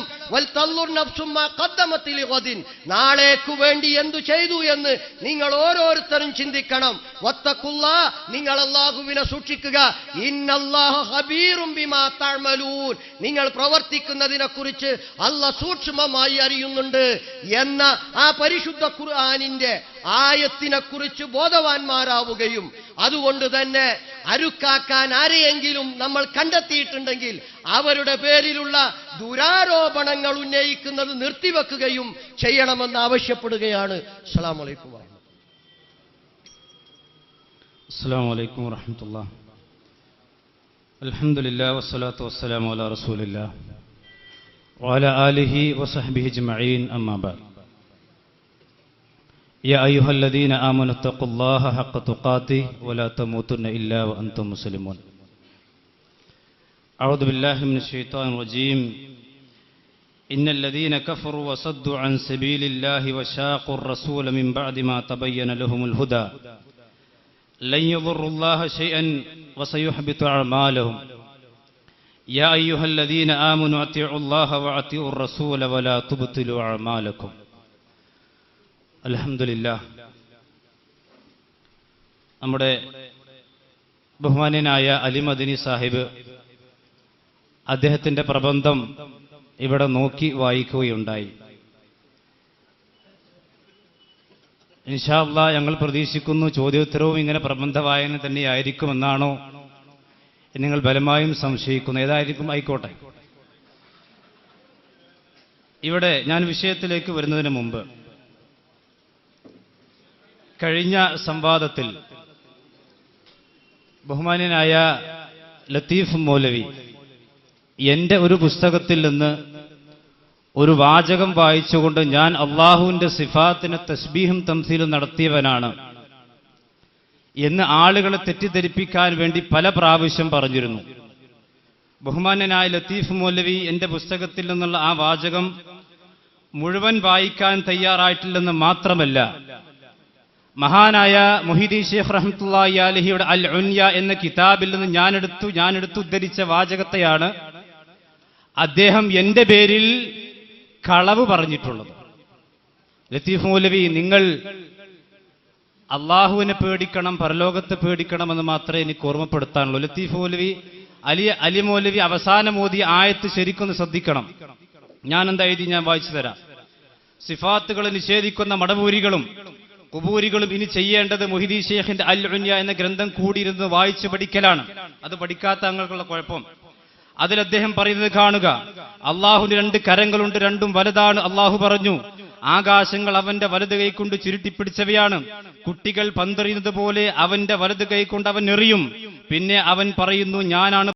നാളേക്കു വേണ്ടി എന്തു ചെയ്തു എന്ന് നിങ്ങൾ ഓരോരുത്തരും ചിന്തിക്കണം. വത്തഖുല്ലാ, നിങ്ങൾ അല്ലാഹുവിനെ സൂക്ഷിക്കുക. ഇന്നല്ലാഹ ഖബീറും ബിമാ തഅമലൂൻ, നിങ്ങൾ പ്രവർത്തിക്കുന്നതിനെ കുറിച്ച് അല്ലാഹ് സൂക്ഷ്മമായി അറിയുന്നുണ്ട് എന്ന ആ പരിശുദ്ധ ഖുർആനിന്റെ ആയത്തിനെ കുറിച്ച് ബോധവാന്മാരാവുകയും അതുകൊണ്ട് തന്നെ അരുക്കാക്കാൻ ആരെയെങ്കിലും നമ്മൾ കണ്ടെത്തിയിട്ടുണ്ടെങ്കിൽ അവരുടെ പേരിലുള്ള ദുരാരോപണങ്ങൾ ഉന്നയിക്കുന്നത് നിർത്തിവെക്കുകയും ചെയ്യണമെന്ന് ആവശ്യപ്പെടുകയാണ്. അസ്സലാമു അലൈക്കും അസ്സലാമു അലൈക്കും വറഹ്മത്തുള്ളാഹി. അൽഹംദുലില്ലാഹി വസ്സലാത്തു വസ്സലാമു അലാ റസൂലില്ലാഹ് വഅലാ ആലിഹി വസഹ്ബിഹി അജ്മഈൻ. അമ്മാ ബഅദ്. യാ അയ്യുഹല്ലദീന ആമനു തഖുല്ലാഹ ഹഖ്ക തുഖാതിഹി വലാ തമൂതുന്ന ഇല്ലാ വഅൻതും മുസ്ലിമൂൻ. അഊദു ബില്ലാഹി മിനശ് ശൈത്വാനിർ റജീം. ഇന്നല്ലദീന കഫറു വസദ്ദു അൻ സബീലില്ലാഹി വശാഖുർ റസൂല മിൻ ബഅദി മാ തബയ്യന ലഹുമുൽ ഹുദാ ലൻ യദുറുല്ലാഹ ശൈഅൻ വസയുഹ്ബിതു അഅമാലഹും. യാ അയ്യുഹല്ലദീന ആമനു അത്തിഉല്ലാഹ വഅത്തിഉർ റസൂല വലാ തുബ്തിലു അഅമാലക്കും. അൽഹംദുലില്ലാഹ്. നമ്മുടെ ബഹുമാന്യനായ അലി മദനി സാഹിബ് അദ്ദേഹത്തിന്റെ പ്രബന്ധം ഇവിടെ നോക്കി വായിക്കുകയുണ്ടായി. ഇൻഷാ അല്ലാഹ് ഞങ്ങൾ പ്രതീക്ഷിക്കുന്നു ചോദ്യോത്തരവും ഇങ്ങനെ പ്രബന്ധ വായന തന്നെയായിരിക്കുമെന്നാണോ നിങ്ങൾ ബലമായും സംശയിക്കുന്നു. ഏതായിരിക്കും ആയിക്കോട്ടെ. ഇവിടെ ഞാൻ വിഷയത്തിലേക്ക് വരുന്നതിന് മുമ്പ് കഴിഞ്ഞ സംവാദത്തിൽ ബഹുമാന്യനായ ലത്തീഫ് മൗലവി എന്റെ ഒരു പുസ്തകത്തിൽ നിന്ന് ഒരു വാചകം വായിച്ചുകൊണ്ട് ഞാൻ അള്ളാഹുവിന്റെ സിഫാത്തിന് തസ്ബീഹും തംസീലും നടത്തിയവനാണ് എന്ന് ആളുകളെ തെറ്റിദ്ധരിപ്പിക്കാൻ വേണ്ടി പല പ്രാവശ്യം പറഞ്ഞിരുന്നു. ബഹുമാന്യനായ ലത്തീഫ് മൗലവി എന്റെ പുസ്തകത്തിൽ നിന്നുള്ള ആ വാചകം മുഴുവൻ വായിക്കാൻ തയ്യാറായിട്ടില്ലെന്ന് മാത്രമല്ല, മഹാനായ മുഹീദ്ദീൻ ശൈഖ് റഹ്മത്തുള്ളാഹി അലൈഹിയുടെ അൽ ഉൻയ എന്ന കിതാബിൽ നിന്ന് ഞാനെടുത്ത് ഉദ്ധരിച്ച വാചകത്തെയാണ് അദ്ദേഹം എന്റെ പേരിൽ കളവ് പറഞ്ഞിട്ടുള്ളത്. ലത്തീഫ് മൗലവി, നിങ്ങൾ അള്ളാഹുവിനെ പേടിക്കണം, പരലോകത്തെ പേടിക്കണമെന്ന് മാത്രമേ എനിക്ക് ഓർമ്മപ്പെടുത്താനുള്ളൂ. ലത്തീഫ് മൗലവി അലി മൗലവി അവസാനം ഓതിയ ആയത്ത് ശരിക്കൊന്ന് ശ്രദ്ധിക്കണം. ഞാൻ എന്താ എഴുതി ഞാൻ വായിച്ചു തരാം. സിഫാത്തുകളെ നിഷേധിക്കുന്ന മടവൂരികളും കുബൂരികളും ഇനി ചെയ്യേണ്ടത് മുഹീദ്ദീൻ ശൈഖിന്റെ അൽ ഉൻയ എന്ന ഗ്രന്ഥം കൂടിയിരുന്ന് വായിച്ചു പഠിക്കലാണ്. അത് പഠിക്കാത്ത തങ്ങൾക്കുള്ള കുഴപ്പം. അതിൽ അദ്ദേഹം പറയുന്നത് കാണുക, അള്ളാഹുവിന് രണ്ട് കരങ്ങളുണ്ട്, രണ്ടും വലുതാണ്. അള്ളാഹു പറഞ്ഞു, ആകാശങ്ങൾ അവന്റെ വലത് കൈകൊണ്ട് ചുരുട്ടിപ്പിടിച്ചവയാണ്. കുട്ടികൾ പന്തെറിയുന്നത് പോലെ അവന്റെ വലത് കൈകൊണ്ട് അവൻ എറിയും. പിന്നെ അവൻ പറയുന്നു, ഞാനാണ്